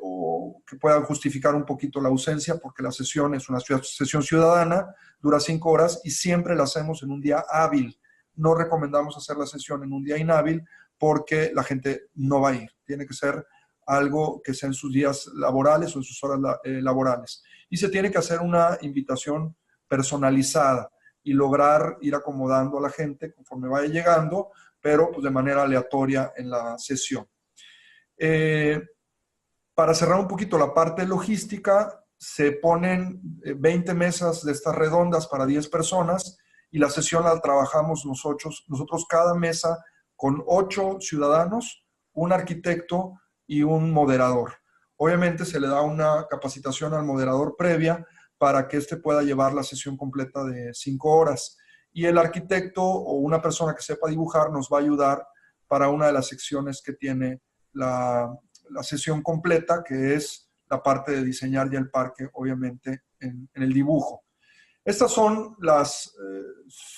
o que puedan justificar un poquito la ausencia, porque la sesión es una sesión ciudadana, dura 5 horas y siempre la hacemos en un día hábil. No recomendamos hacer la sesión en un día inhábil porque la gente no va a ir. Tiene que ser algo que sea en sus días laborales o en sus horas laborales. Y se tiene que hacer una invitación personalizada y lograr ir acomodando a la gente conforme vaya llegando, pero pues de manera aleatoria en la sesión. Para cerrar un poquito la parte logística, se ponen 20 mesas de estas redondas para 10 personas y la sesión la trabajamos nosotros cada mesa con 8 ciudadanos, un arquitecto y un moderador. Obviamente se le da una capacitación al moderador previa para que éste pueda llevar la sesión completa de 5 horas. Y el arquitecto o una persona que sepa dibujar nos va a ayudar para una de las secciones que tiene la sesión completa, que es la parte de diseñar ya el parque, obviamente, en el dibujo. Estas son las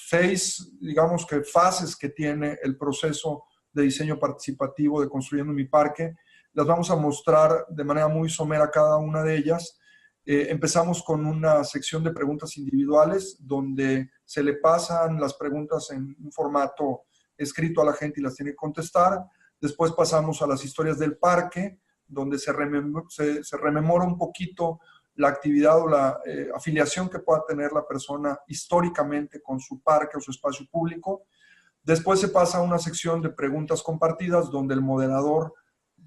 6, digamos que fases que tiene el proceso de diseño participativo de Construyendo mi Parque. Las vamos a mostrar de manera muy somera cada una de ellas. Empezamos con una sección de preguntas individuales donde se le pasan las preguntas en un formato escrito a la gente y las tiene que contestar. Después pasamos a las historias del parque, donde se rememora un poquito la actividad o la afiliación que pueda tener la persona históricamente con su parque o su espacio público. Después se pasa a una sección de preguntas compartidas, donde el moderador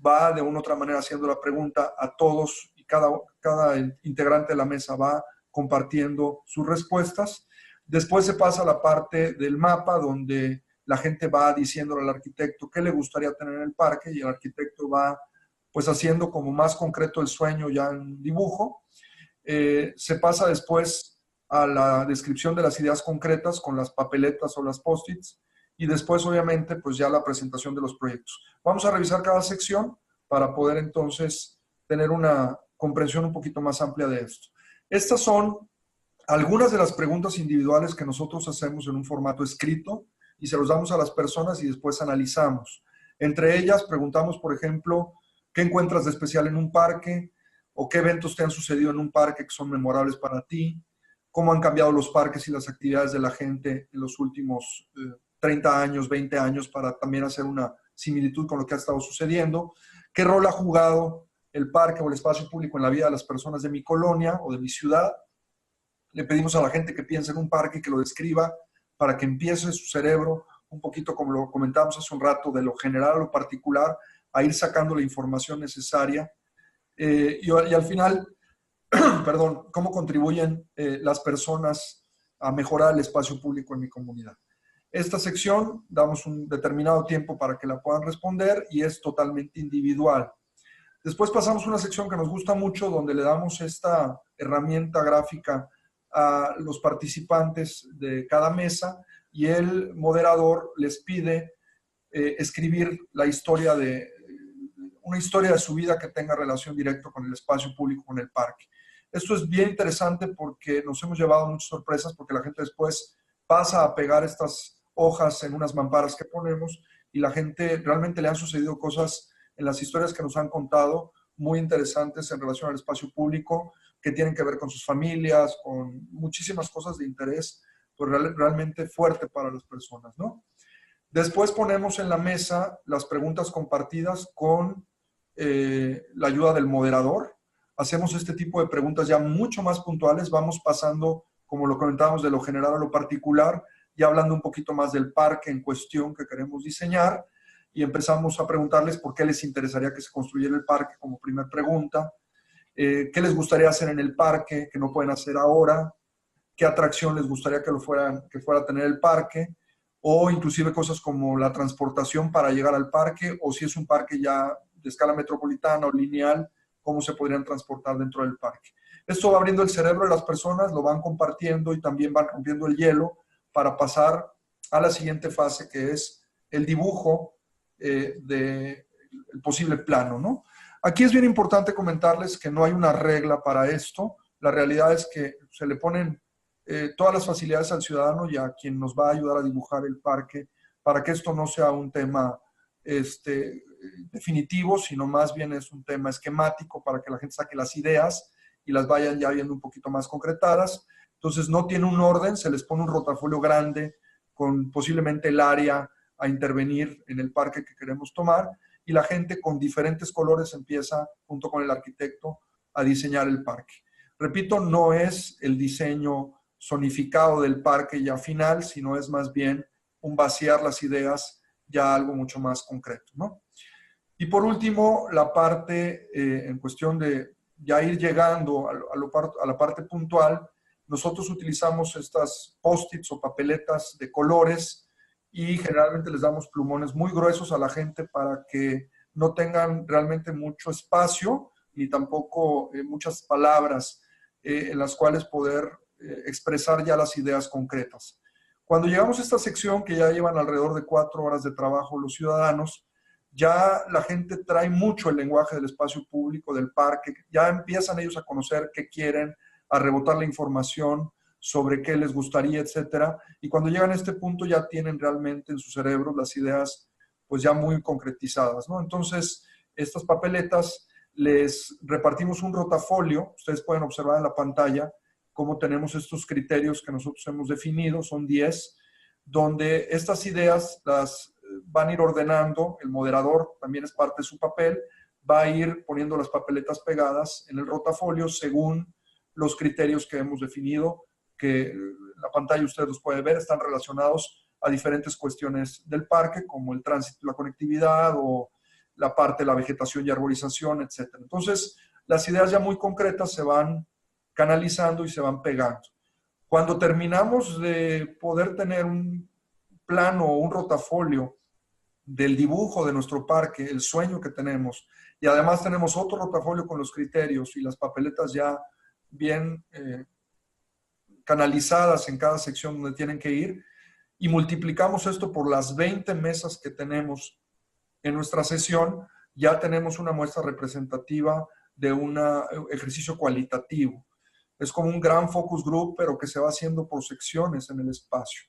va de una u otra manera haciendo la pregunta a todos y cada integrante de la mesa va compartiendo sus respuestas. Después se pasa a la parte del mapa, donde la gente va diciéndole al arquitecto qué le gustaría tener en el parque y el arquitecto va pues haciendo como más concreto el sueño ya en dibujo. Se pasa después a la descripción de las ideas concretas con las papeletas o las post-its y después obviamente pues ya la presentación de los proyectos. Vamos a revisar cada sección para poder entonces tener una comprensión un poquito más amplia de esto. Estas son algunas de las preguntas individuales que nosotros hacemos en un formato escrito y se los damos a las personas y después analizamos. Entre ellas preguntamos, por ejemplo, ¿qué encuentras de especial en un parque? ¿O qué eventos te han sucedido en un parque que son memorables para ti? ¿Cómo han cambiado los parques y las actividades de la gente en los últimos 30 años, 20 años, para también hacer una similitud con lo que ha estado sucediendo? ¿Qué rol ha jugado el parque o el espacio público en la vida de las personas de mi colonia o de mi ciudad? Le pedimos a la gente que piense en un parque y que lo describa para que empiece su cerebro, un poquito como lo comentamos hace un rato, de lo general a lo particular, a ir sacando la información necesaria. Y al final, perdón, cómo contribuyen las personas a mejorar el espacio público en mi comunidad. Esta sección damos un determinado tiempo para que la puedan responder y es totalmente individual. Después pasamos a una sección que nos gusta mucho, donde le damos esta herramienta gráfica a los participantes de cada mesa y el moderador les pide escribir una historia de su vida que tenga relación directa con el espacio público, con el parque. Esto es bien interesante porque nos hemos llevado muchas sorpresas, porque la gente después pasa a pegar estas hojas en unas mamparas que ponemos y la gente realmente le han sucedido cosas en las historias que nos han contado muy interesantes en relación al espacio público, que tienen que ver con sus familias, con muchísimas cosas de interés, pues realmente fuerte para las personas, ¿no? Después ponemos en la mesa las preguntas compartidas con la ayuda del moderador. Hacemos este tipo de preguntas ya mucho más puntuales, vamos pasando, como lo comentábamos, de lo general a lo particular, y hablando un poquito más del parque en cuestión que queremos diseñar, y empezamos a preguntarles por qué les interesaría que se construyera el parque como primera pregunta, qué les gustaría hacer en el parque que no pueden hacer ahora, qué atracción les gustaría que fuera a tener el parque, o inclusive cosas como la transportación para llegar al parque, o si es un parque ya de escala metropolitana o lineal, cómo se podrían transportar dentro del parque. Esto va abriendo el cerebro de las personas, lo van compartiendo y también van rompiendo el hielo para pasar a la siguiente fase, que es el dibujo del posible plano, ¿no? Aquí es bien importante comentarles que no hay una regla para esto. La realidad es que se le ponen todas las facilidades al ciudadano y a quien nos va a ayudar a dibujar el parque, para que esto no sea un tema definitivo, sino más bien es un tema esquemático para que la gente saque las ideas y las vayan ya viendo un poquito más concretadas. Entonces no tiene un orden, se les pone un rotafolio grande con posiblemente el área a intervenir en el parque que queremos tomar, y la gente con diferentes colores empieza, junto con el arquitecto, a diseñar el parque. Repito, no es el diseño zonificado del parque ya final, sino es más bien un vaciar las ideas ya algo mucho más concreto, ¿no? Y por último, la parte en cuestión de ya ir llegando a la parte puntual, nosotros utilizamos estas post-its o papeletas de colores y generalmente les damos plumones muy gruesos a la gente para que no tengan realmente mucho espacio ni tampoco muchas palabras en las cuales poder expresar ya las ideas concretas. Cuando llegamos a esta sección, que ya llevan alrededor de 4 horas de trabajo los ciudadanos, ya la gente trae mucho el lenguaje del espacio público, del parque, ya empiezan ellos a conocer qué quieren, a rebotar la información sobre qué les gustaría, etcétera. Y cuando llegan a este punto ya tienen realmente en su cerebro las ideas pues ya muy concretizadas, ¿no? Entonces, estas papeletas les repartimos un rotafolio. Ustedes pueden observar en la pantalla cómo tenemos estos criterios que nosotros hemos definido, son 10, donde estas ideas las van a ir ordenando. El moderador también es parte de su papel, va a ir poniendo las papeletas pegadas en el rotafolio según los criterios que hemos definido, que en la pantalla ustedes los pueden ver, están relacionados a diferentes cuestiones del parque, como el tránsito, la conectividad o la parte de la vegetación y arborización, etc. Entonces, las ideas ya muy concretas se van canalizando y se van pegando. Cuando terminamos de poder tener un plano o un rotafolio del dibujo de nuestro parque, el sueño que tenemos, y además tenemos otro rotafolio con los criterios y las papeletas ya bien canalizadas en cada sección donde tienen que ir, y multiplicamos esto por las 20 mesas que tenemos en nuestra sesión, ya tenemos una muestra representativa de un ejercicio cualitativo. Es como un gran focus group, pero que se va haciendo por secciones en el espacio.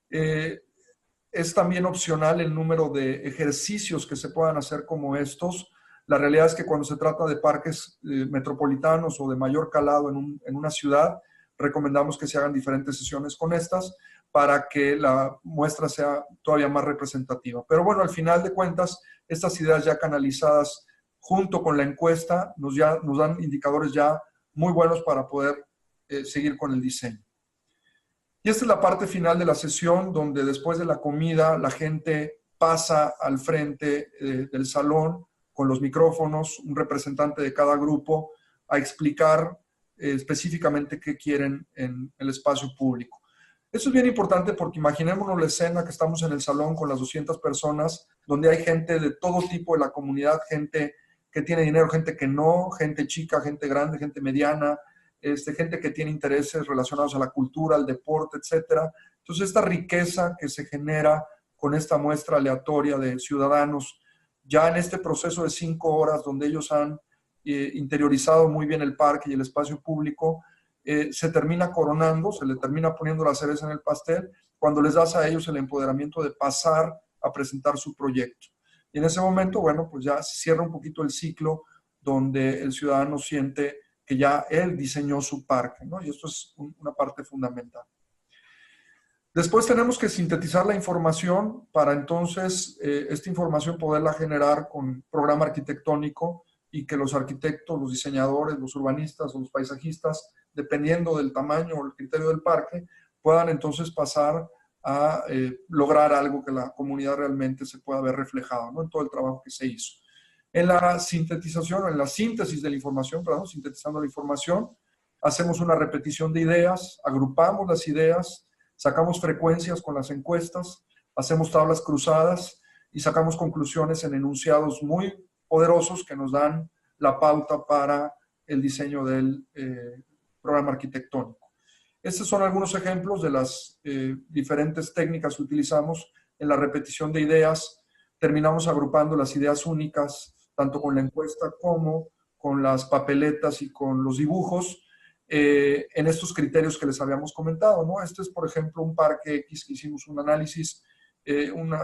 Es también opcional el número de ejercicios que se puedan hacer como estos. La realidad es que cuando se trata de parques metropolitanos o de mayor calado en una ciudad, recomendamos que se hagan diferentes sesiones con estas para que la muestra sea todavía más representativa. Pero bueno, al final de cuentas, estas ideas ya canalizadas junto con la encuesta nos dan indicadores ya muy buenos para poder seguir con el diseño. Y esta es la parte final de la sesión, donde después de la comida la gente pasa al frente del salón con los micrófonos, un representante de cada grupo, a explicar específicamente qué quieren en el espacio público. Eso es bien importante porque imaginémonos la escena que estamos en el salón con las 200 personas, donde hay gente de todo tipo de la comunidad, gente que tiene dinero, gente que no, gente chica, gente grande, gente mediana, gente que tiene intereses relacionados a la cultura, al deporte, etcétera. Entonces, esta riqueza que se genera con esta muestra aleatoria de ciudadanos, ya en este proceso de 5 horas donde ellos han interiorizado muy bien el parque y el espacio público, se termina coronando, se le termina poniendo la cereza en el pastel cuando les das a ellos el empoderamiento de pasar a presentar su proyecto. Y en ese momento, bueno, pues ya se cierra un poquito el ciclo donde el ciudadano siente que ya él diseñó su parque, ¿no? Y esto es una parte fundamental. Después tenemos que sintetizar la información para entonces esta información poderla generar con programa arquitectónico y que los arquitectos, los diseñadores, los urbanistas o los paisajistas, dependiendo del tamaño o el criterio del parque, puedan entonces pasar a lograr algo que la comunidad realmente se pueda ver reflejado, ¿no? En todo el trabajo que se hizo. En la sintetización, en la síntesis de la información, perdón, sintetizando la información, hacemos una repetición de ideas, agrupamos las ideas, sacamos frecuencias con las encuestas, hacemos tablas cruzadas y sacamos conclusiones en enunciados muy poderosos que nos dan la pauta para el diseño del programa arquitectónico. Estos son algunos ejemplos de las diferentes técnicas que utilizamos en la repetición de ideas. Terminamos agrupando las ideas únicas, tanto con la encuesta como con las papeletas y con los dibujos, en estos criterios que les habíamos comentado, ¿no? Este es, por ejemplo, un parque X que hicimos un análisis, un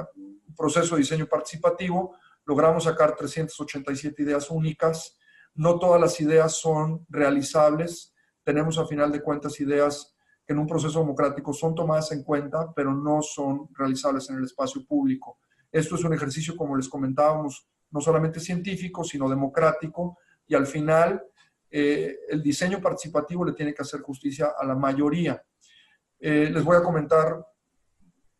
proceso de diseño participativo. Logramos sacar 387 ideas únicas. No todas las ideas son realizables. Tenemos, a final de cuentas, ideas que en un proceso democrático son tomadas en cuenta, pero no son realizables en el espacio público. Esto es un ejercicio, como les comentábamos, no solamente científico, sino democrático, y al final el diseño participativo le tiene que hacer justicia a la mayoría. Les voy a comentar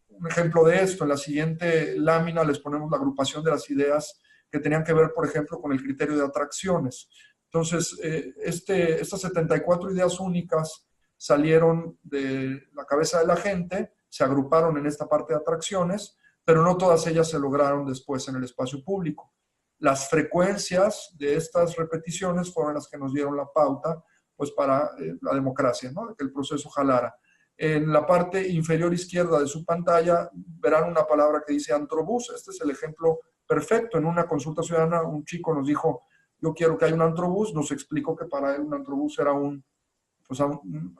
un ejemplo de esto. En la siguiente lámina les ponemos la agrupación de las ideas que tenían que ver, por ejemplo, con el criterio de atracciones. Entonces, estas 74 ideas únicas salieron de la cabeza de la gente, se agruparon en esta parte de atracciones, pero no todas ellas se lograron después en el espacio público. Las frecuencias de estas repeticiones fueron las que nos dieron la pauta pues, para la democracia, ¿no? Que el proceso jalara. En la parte inferior izquierda de su pantalla verán una palabra que dice antrobús. Este es el ejemplo perfecto. En una consulta ciudadana un chico nos dijo, yo quiero que haya un antrobús. Nos explicó que para él un antrobús era un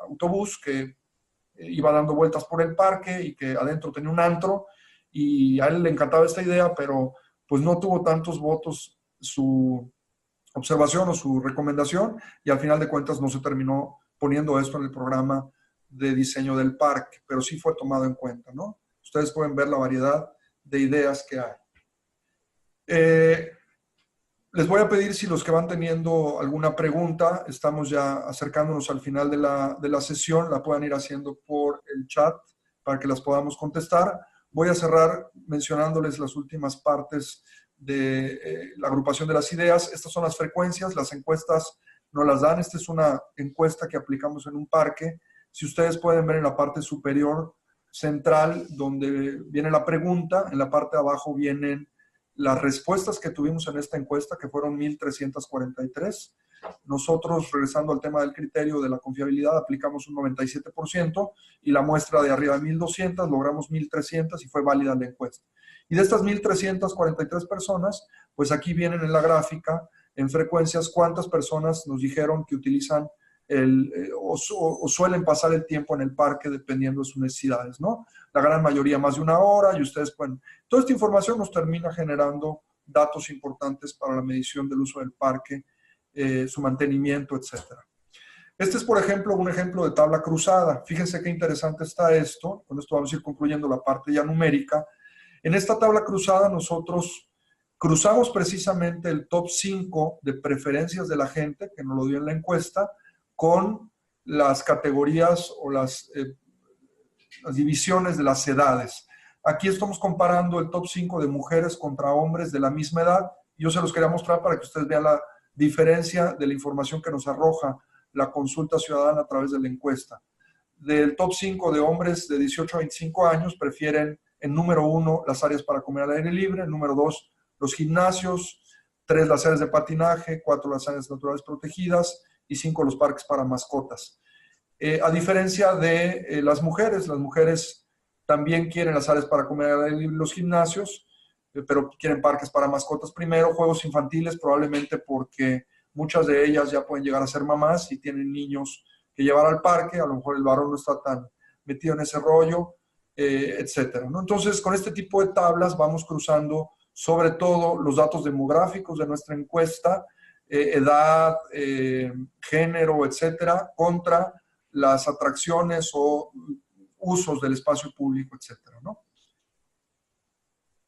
autobús que iba dando vueltas por el parque y que adentro tenía un antro, y a él le encantaba esta idea, pero pues no tuvo tantos votos su observación o su recomendación, y al final de cuentas no se terminó poniendo esto en el programa de diseño del parque, pero sí fue tomado en cuenta, ¿no? Ustedes pueden ver la variedad de ideas que hay. Les voy a pedir, si los que van teniendo alguna pregunta, estamos ya acercándonos al final de la sesión, la puedan ir haciendo por el chat para que las podamos contestar. Voy a cerrar mencionándoles las últimas partes de la agrupación de las ideas. Estas son las frecuencias, las encuestas nos las dan. Esta es una encuesta que aplicamos en un parque. Si ustedes pueden ver en la parte superior central, donde viene la pregunta, en la parte de abajo vienen las respuestas que tuvimos en esta encuesta, que fueron 1,343. Nosotros, regresando al tema del criterio de la confiabilidad, aplicamos un 97%, y la muestra de arriba de 1,200, logramos 1,300 y fue válida la encuesta. Y de estas 1,343 personas, pues aquí vienen en la gráfica, en frecuencias, cuántas personas nos dijeron que utilizan o suelen pasar el tiempo en el parque dependiendo de sus necesidades, ¿no? La gran mayoría más de 1 hora, y ustedes pueden... Toda esta información nos termina generando datos importantes para la medición del uso del parque, su mantenimiento, etc. Este es, por ejemplo, un ejemplo de tabla cruzada. Fíjense qué interesante está esto. Con esto vamos a ir concluyendo la parte ya numérica. En esta tabla cruzada nosotros cruzamos precisamente el top 5 de preferencias de la gente, que nos lo dio en la encuesta, con las categorías o las divisiones de las edades. Aquí estamos comparando el top 5 de mujeres contra hombres de la misma edad. Yo se los quería mostrar para que ustedes vean la diferencia de la información que nos arroja la consulta ciudadana a través de la encuesta. del top 5 de hombres de 18 a 25 años prefieren en número 1 las áreas para comer al aire libre, en número 2 los gimnasios, 3 las áreas de patinaje, 4 las áreas naturales protegidas y 5 los parques para mascotas. A diferencia de las mujeres también quieren las áreas para comer al aire libre y los gimnasios, pero quieren parques para mascotas primero, juegos infantiles probablemente porque muchas de ellas ya pueden llegar a ser mamás y tienen niños que llevar al parque, a lo mejor el varón no está tan metido en ese rollo, etcétera, ¿no? Entonces, con este tipo de tablas vamos cruzando sobre todo los datos demográficos de nuestra encuesta, edad, género, etcétera, contra las atracciones o usos del espacio público, etcétera, ¿no?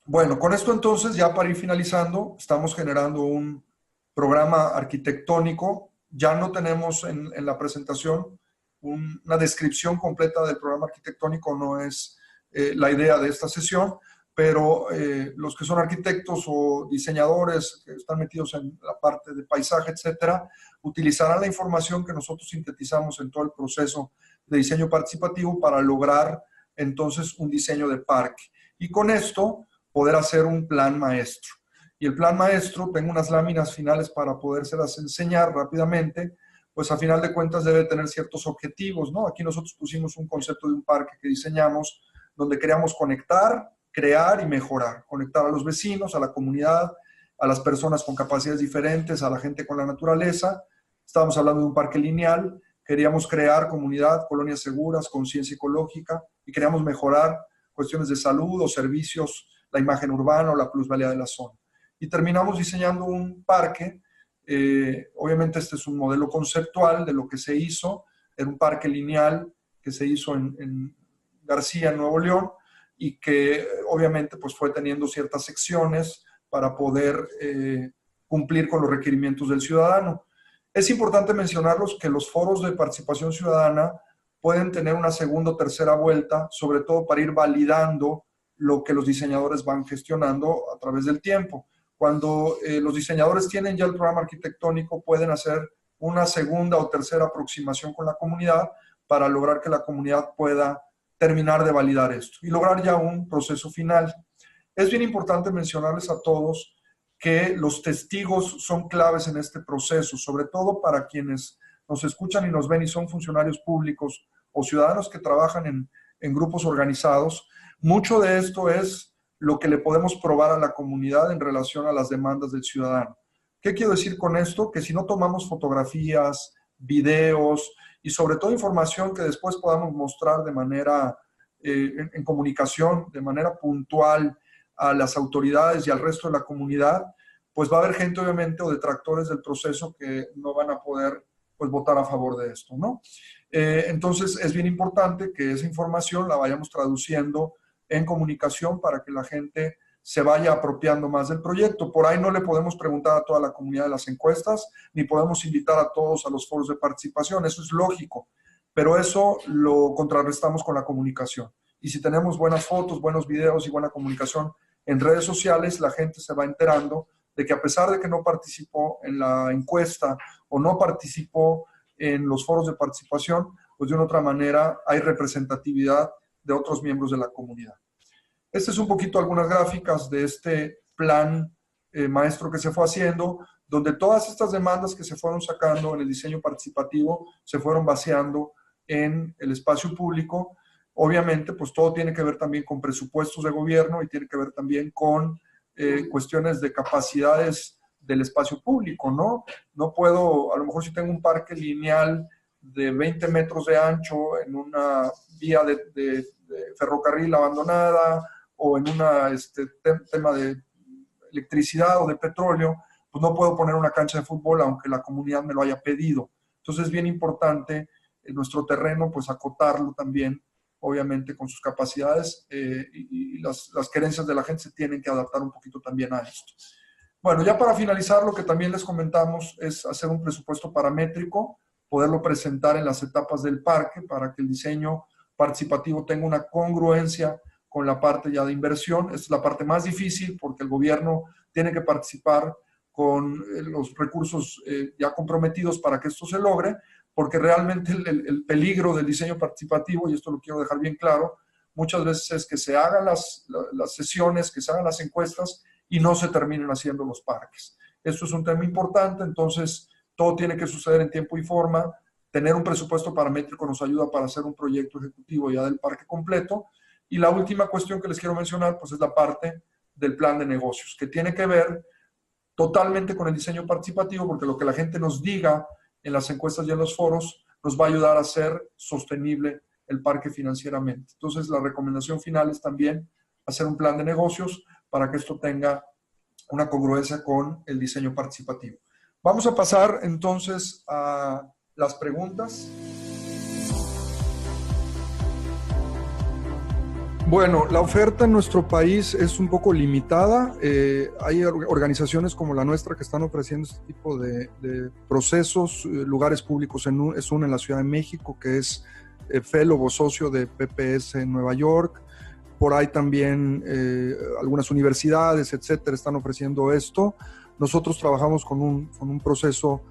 Bueno, con esto entonces, ya para ir finalizando, estamos generando un programa arquitectónico. Ya no tenemos en la presentación una descripción completa del programa arquitectónico, no es la idea de esta sesión, pero los que son arquitectos o diseñadores que están metidos en la parte de paisaje, etcétera, utilizarán la información que nosotros sintetizamos en todo el proceso de diseño participativo para lograr entonces un diseño de parque. Y con esto poder hacer un plan maestro. Y el plan maestro, tengo unas láminas finales para podérselas enseñar rápidamente, pues a final de cuentas debe tener ciertos objetivos, ¿no? Aquí nosotros pusimos un concepto de un parque que diseñamos donde queríamos conectar, crear y mejorar. Conectar a los vecinos, a la comunidad, a las personas con capacidades diferentes, a la gente con la naturaleza. Estábamos hablando de un parque lineal, queríamos crear comunidad, colonias seguras, conciencia ecológica y queríamos mejorar cuestiones de salud o servicios, la imagen urbana o la plusvalía de la zona. Y terminamos diseñando un parque. Obviamente este es un modelo conceptual de lo que se hizo. Era un parque lineal que se hizo en García, Nuevo León, y que obviamente pues fue teniendo ciertas secciones para poder cumplir con los requerimientos del ciudadano. Es importante mencionarlos que los foros de participación ciudadana pueden tener una segunda o tercera vuelta, sobre todo para ir validando lo que los diseñadores van gestionando a través del tiempo. Cuando los diseñadores tienen ya el programa arquitectónico, pueden hacer una segunda o tercera aproximación con la comunidad para lograr que la comunidad pueda terminar de validar esto y lograr ya un proceso final. Es bien importante mencionarles a todos que los testigos son claves en este proceso, sobre todo para quienes nos escuchan y nos ven y son funcionarios públicos o ciudadanos que trabajan en grupos organizados. Mucho de esto es lo que le podemos probar a la comunidad en relación a las demandas del ciudadano. ¿Qué quiero decir con esto? Que si no tomamos fotografías, videos y sobre todo información que después podamos mostrar de manera, en comunicación, de manera puntual a las autoridades y al resto de la comunidad, pues va a haber gente obviamente o detractores del proceso que no van a poder pues votar a favor de esto, ¿no? Entonces es bien importante que esa información la vayamos traduciendo en comunicación para que la gente se vaya apropiando más del proyecto. Por ahí no le podemos preguntar a toda la comunidad de las encuestas, ni podemos invitar a todos a los foros de participación, eso es lógico, pero eso lo contrarrestamos con la comunicación. Y si tenemos buenas fotos, buenos videos y buena comunicación en redes sociales, la gente se va enterando de que a pesar de que no participó en la encuesta o no participó en los foros de participación, pues de una otra manera hay representatividad de otros miembros de la comunidad. Este es un poquito algunas gráficas de este plan maestro que se fue haciendo, donde todas estas demandas que se fueron sacando en el diseño participativo se fueron vaciando en el espacio público. Obviamente, pues todo tiene que ver también con presupuestos de gobierno y tiene que ver también con cuestiones de capacidades del espacio público, ¿no? No puedo, a lo mejor si tengo un parque lineal de 20 metros de ancho en una vía de ferrocarril abandonada o en una tema de electricidad o de petróleo, pues no puedo poner una cancha de fútbol aunque la comunidad me lo haya pedido. Entonces es bien importante en nuestro terreno pues acotarlo también, obviamente con sus capacidades y las querencias de la gente se tienen que adaptar un poquito también a esto. Bueno, ya para finalizar, lo que también les comentamos es hacer un presupuesto paramétrico, poderlo presentar en las etapas del parque para que el diseño participativo tenga una congruencia con la parte ya de inversión. Esta es la parte más difícil porque el gobierno tiene que participar con los recursos ya comprometidos para que esto se logre, porque realmente el peligro del diseño participativo, y esto lo quiero dejar bien claro, muchas veces es que se hagan las sesiones, que se hagan las encuestas y no se terminen haciendo los parques. Esto es un tema importante, entonces todo tiene que suceder en tiempo y forma. Tener un presupuesto paramétrico nos ayuda para hacer un proyecto ejecutivo ya del parque completo. Y la última cuestión que les quiero mencionar, pues es la parte del plan de negocios, que tiene que ver totalmente con el diseño participativo, porque lo que la gente nos diga en las encuestas y en los foros nos va a ayudar a hacer sostenible el parque financieramente. Entonces, la recomendación final es también hacer un plan de negocios para que esto tenga una congruencia con el diseño participativo. Vamos a pasar entonces a las preguntas. Bueno, la oferta en nuestro país es un poco limitada. Hay organizaciones como la nuestra que están ofreciendo este tipo de procesos. Lugares Públicos es una en la Ciudad de México, que es fellow o socio de PPS en Nueva York. Por ahí también algunas universidades, etcétera, están ofreciendo esto. Nosotros trabajamos con un proceso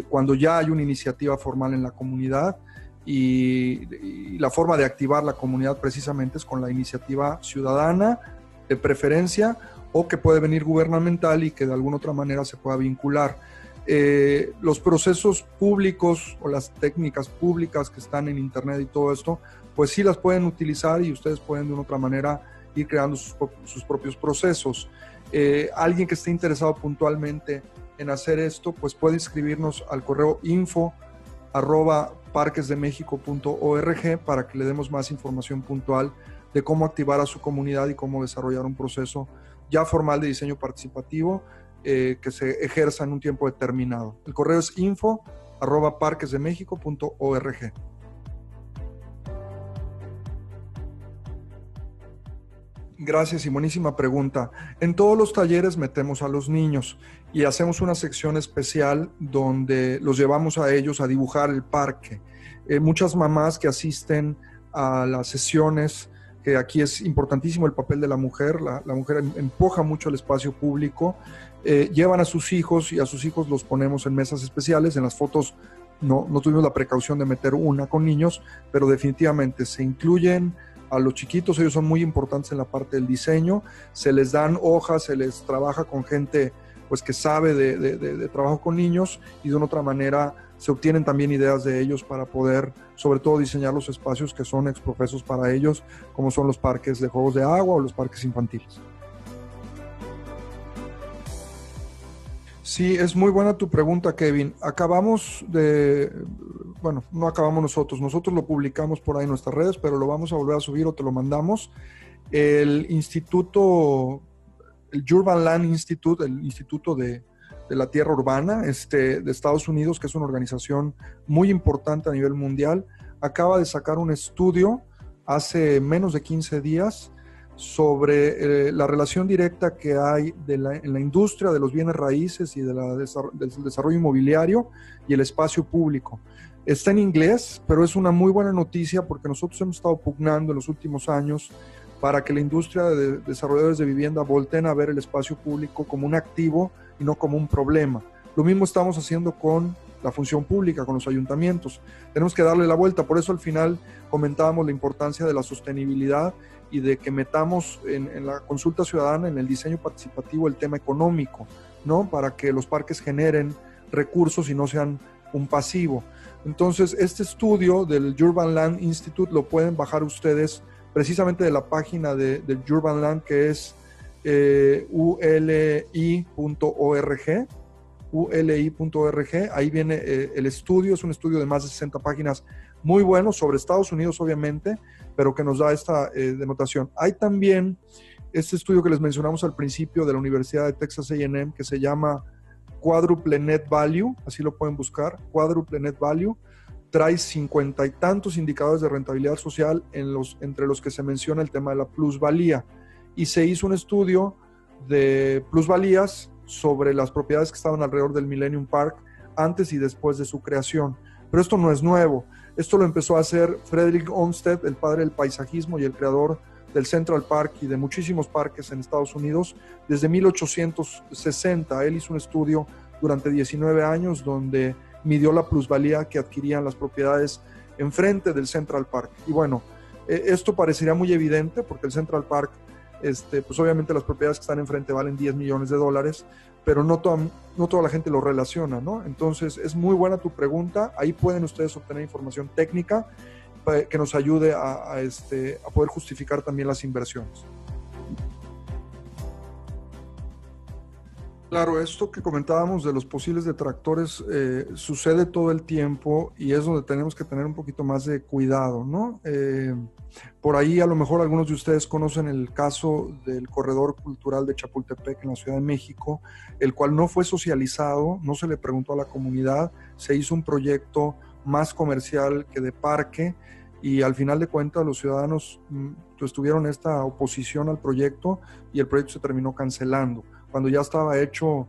cuando ya hay una iniciativa formal en la comunidad. Y la forma de activar la comunidad precisamente es con la iniciativa ciudadana, de preferencia, o que puede venir gubernamental y que de alguna otra manera se pueda vincular. Los procesos públicos o las técnicas públicas que están en internet y todo esto, pues sí las pueden utilizar y ustedes pueden de una otra manera ir creando sus propios procesos. Alguien que esté interesado puntualmente en hacer esto, pues puede inscribirnos al correo info@parquesdemexico.org para que le demos más información puntual de cómo activar a su comunidad y cómo desarrollar un proceso ya formal de diseño participativo que se ejerza en un tiempo determinado. El correo es info@parquesdemexico.org. Gracias y buenísima pregunta. En todos los talleres metemos a los niños y hacemos una sección especial donde los llevamos a ellos a dibujar el parque. Muchas mamás que asisten a las sesiones, que aquí es importantísimo el papel de la mujer, la mujer empuja mucho el espacio público, llevan a sus hijos y a sus hijos los ponemos en mesas especiales. En las fotos no tuvimos la precaución de meter una con niños, pero definitivamente se incluyen a los chiquitos, ellos son muy importantes en la parte del diseño, se les dan hojas, se les trabaja con gente pues que sabe de trabajo con niños y de una otra manera se obtienen también ideas de ellos para poder sobre todo diseñar los espacios que son exprofesos para ellos, como son los parques de juegos de agua o los parques infantiles. Sí, es muy buena tu pregunta, Kevin. No acabamos nosotros lo publicamos por ahí en nuestras redes, pero lo vamos a volver a subir o te lo mandamos. El Urban Land Institute, el Instituto de la Tierra Urbana de Estados Unidos, que es una organización muy importante a nivel mundial, acaba de sacar un estudio hace menos de 15 días sobre la relación directa que hay en la industria de los bienes raíces y del desarrollo inmobiliario y el espacio público. Está en inglés, pero es una muy buena noticia porque nosotros hemos estado pugnando en los últimos años para que la industria de desarrolladores de vivienda volteen a ver el espacio público como un activo y no como un problema. Lo mismo estamos haciendo con la función pública, con los ayuntamientos. Tenemos que darle la vuelta, por eso al final comentábamos la importancia de la sostenibilidad y de que metamos en la consulta ciudadana, en el diseño participativo, el tema económico, ¿no? Para que los parques generen recursos y no sean un pasivo. Entonces, este estudio del Urban Land Institute lo pueden bajar ustedes precisamente de la página del Urban Land, que es uli.org. Ahí viene el estudio, es un estudio de más de 60 páginas, muy bueno, sobre Estados Unidos obviamente, pero que nos da esta denotación. Hay también este estudio que les mencionamos al principio de la Universidad de Texas A&M, que se llama Quadruple Net Value, así lo pueden buscar, Quadruple Net Value. Trae 50 y tantos indicadores de rentabilidad social entre los que se menciona el tema de la plusvalía. Y se hizo un estudio de plusvalías sobre las propiedades que estaban alrededor del Millennium Park antes y después de su creación. Pero esto no es nuevo. Esto lo empezó a hacer Frederick Olmsted, el padre del paisajismo y el creador del Central Park y de muchísimos parques en Estados Unidos, desde 1860. Él hizo un estudio durante 19 años donde midió la plusvalía que adquirían las propiedades enfrente del Central Park. Y bueno, esto parecería muy evidente porque el Central Park, pues obviamente las propiedades que están enfrente valen 10 millones de dólares, pero no toda la gente lo relaciona, ¿no? Entonces, es muy buena tu pregunta. Ahí pueden ustedes obtener información técnica que nos ayude a poder justificar también las inversiones. Claro, esto que comentábamos de los posibles detractores sucede todo el tiempo y es donde tenemos que tener un poquito más de cuidado, ¿no? Por ahí a lo mejor algunos de ustedes conocen el caso del Corredor Cultural de Chapultepec en la Ciudad de México, el cual no fue socializado, no se le preguntó a la comunidad, se hizo un proyecto más comercial que de parque y al final de cuentas los ciudadanos tuvieron esta oposición al proyecto y el proyecto se terminó cancelando cuando ya estaba hecho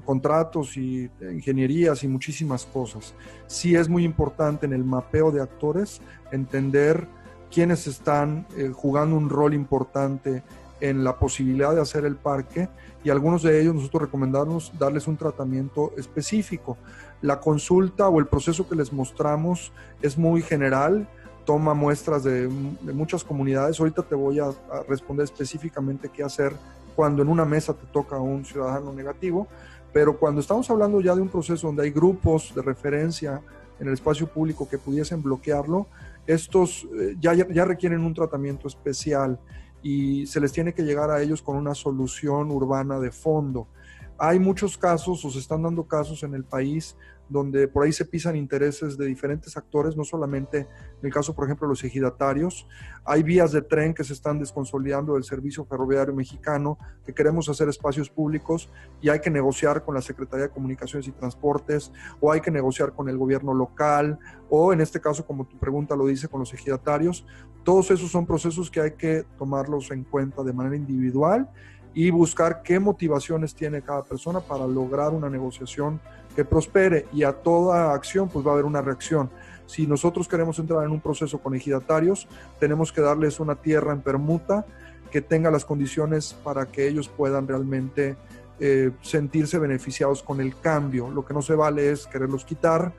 contratos y ingenierías y muchísimas cosas. Sí es muy importante en el mapeo de actores entender quiénes están jugando un rol importante en la posibilidad de hacer el parque y algunos de ellos nosotros recomendamos darles un tratamiento específico. La consulta o el proceso que les mostramos es muy general, toma muestras de muchas comunidades. Ahorita te voy a responder específicamente qué hacer cuando en una mesa te toca a un ciudadano negativo, pero cuando estamos hablando ya de un proceso donde hay grupos de referencia en el espacio público que pudiesen bloquearlo, estos ya requieren un tratamiento especial y se les tiene que llegar a ellos con una solución urbana de fondo. Hay muchos casos, o se están dando casos en el país, donde por ahí se pisan intereses de diferentes actores, no solamente en el caso, por ejemplo, de los ejidatarios. Hay vías de tren que se están desconsolidando del servicio ferroviario mexicano, que queremos hacer espacios públicos y hay que negociar con la Secretaría de Comunicaciones y Transportes, o hay que negociar con el gobierno local, o en este caso, como tu pregunta lo dice, con los ejidatarios. Todos esos son procesos que hay que tomarlos en cuenta de manera individual y buscar qué motivaciones tiene cada persona para lograr una negociación que prospere, y a toda acción pues va a haber una reacción. Si nosotros queremos entrar en un proceso con ejidatarios, tenemos que darles una tierra en permuta que tenga las condiciones para que ellos puedan realmente sentirse beneficiados con el cambio. Lo que no se vale es quererlos quitar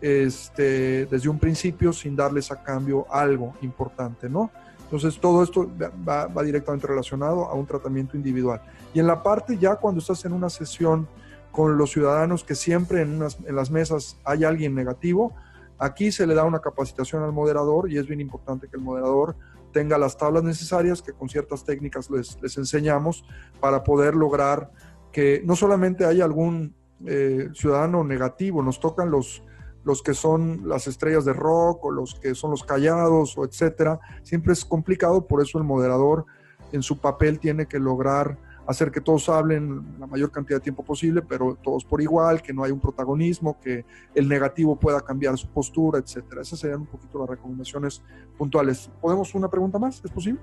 desde un principio sin darles a cambio algo importante, ¿no? Entonces todo esto va directamente relacionado a un tratamiento individual. Y en la parte ya cuando estás en una sesión con los ciudadanos, que siempre en las mesas hay alguien negativo, aquí se le da una capacitación al moderador y es bien importante que el moderador tenga las tablas necesarias que con ciertas técnicas les enseñamos para poder lograr que no solamente haya algún ciudadano negativo, nos tocan los que son las estrellas de rock o los que son los callados o etcétera. Siempre es complicado, por eso el moderador en su papel tiene que lograr hacer que todos hablen la mayor cantidad de tiempo posible, pero todos por igual, que no hay un protagonismo, que el negativo pueda cambiar su postura, etcétera. Esas serían un poquito las recomendaciones puntuales. ¿Podemos una pregunta más? ¿Es posible?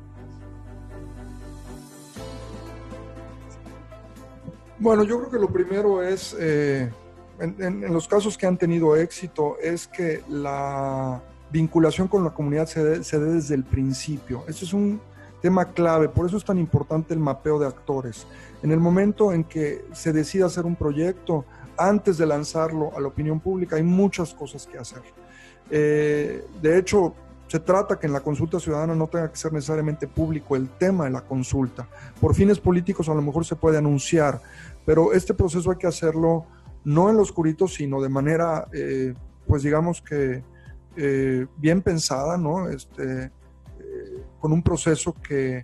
Bueno, yo creo que lo primero es, en los casos que han tenido éxito, es que la vinculación con la comunidad se dé desde el principio. Eso es un tema clave, por eso es tan importante el mapeo de actores. En el momento en que se decide hacer un proyecto, antes de lanzarlo a la opinión pública, hay muchas cosas que hacer. De hecho, se trata que en la consulta ciudadana no tenga que ser necesariamente público el tema de la consulta. Por fines políticos a lo mejor se puede anunciar, pero este proceso hay que hacerlo no en lo oscurito, sino de manera, pues digamos que bien pensada, ¿no? Con un proceso que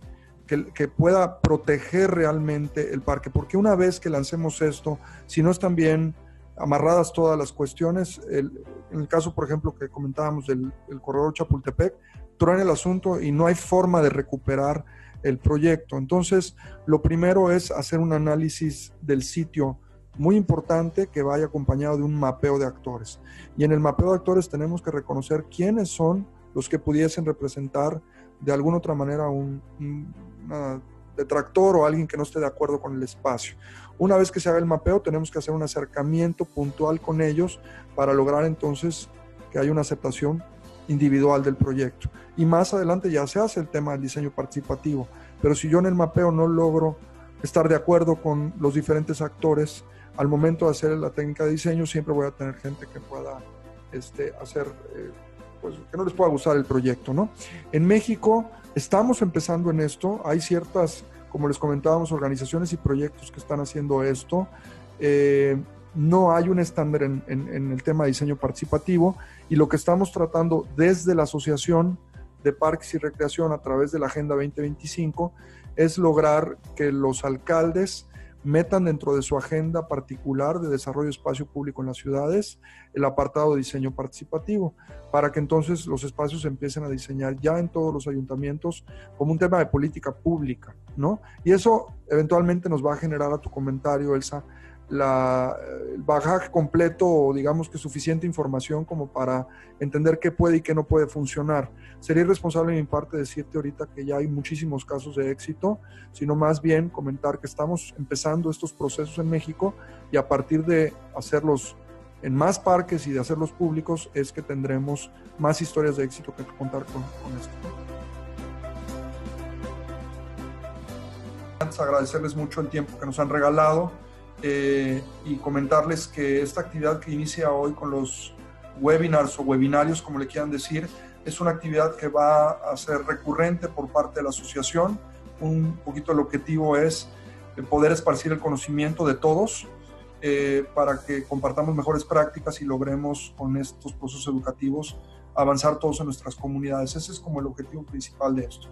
pueda proteger realmente el parque, porque una vez que lancemos esto, si no están bien amarradas todas las cuestiones, en el caso, por ejemplo, que comentábamos del corredor Chapultepec, truena el asunto y no hay forma de recuperar el proyecto. Entonces, lo primero es hacer un análisis del sitio muy importante que vaya acompañado de un mapeo de actores. Y en el mapeo de actores tenemos que reconocer quiénes son los que pudiesen representar de alguna otra manera un detractor o alguien que no esté de acuerdo con el espacio. Una vez que se haga el mapeo, tenemos que hacer un acercamiento puntual con ellos para lograr entonces que haya una aceptación individual del proyecto. Y más adelante ya se hace el tema del diseño participativo. Pero si yo en el mapeo no logro estar de acuerdo con los diferentes actores, al momento de hacer la técnica de diseño siempre voy a tener gente que pueda hacer, pues que no les pueda gustar el proyecto, ¿no? En México estamos empezando en esto, hay ciertas, como les comentábamos, organizaciones y proyectos que están haciendo esto. No hay un estándar en el tema de diseño participativo, y lo que estamos tratando desde la Asociación de Parques y Recreación a través de la Agenda 2025 es lograr que los alcaldes metan dentro de su agenda particular de desarrollo de espacio público en las ciudades el apartado de diseño participativo, para que entonces los espacios se empiecen a diseñar ya en todos los ayuntamientos como un tema de política pública, ¿no? Y eso eventualmente nos va a generar, a tu comentario, Elsa, el bagaje completo, o digamos que suficiente información como para entender qué puede y qué no puede funcionar. Sería irresponsable de mi parte decirte ahorita que ya hay muchísimos casos de éxito, sino más bien comentar que estamos empezando estos procesos en México, y a partir de hacerlos en más parques y de hacerlos públicos es que tendremos más historias de éxito que contar con esto. Agradecerles mucho el tiempo que nos han regalado. Y comentarles que esta actividad que inicia hoy con los webinars o webinarios, como le quieran decir, es una actividad que va a ser recurrente por parte de la asociación. Un poquito el objetivo es poder esparcir el conocimiento de todos para que compartamos mejores prácticas y logremos con estos procesos educativos avanzar todos en nuestras comunidades. Ese es como el objetivo principal de esto.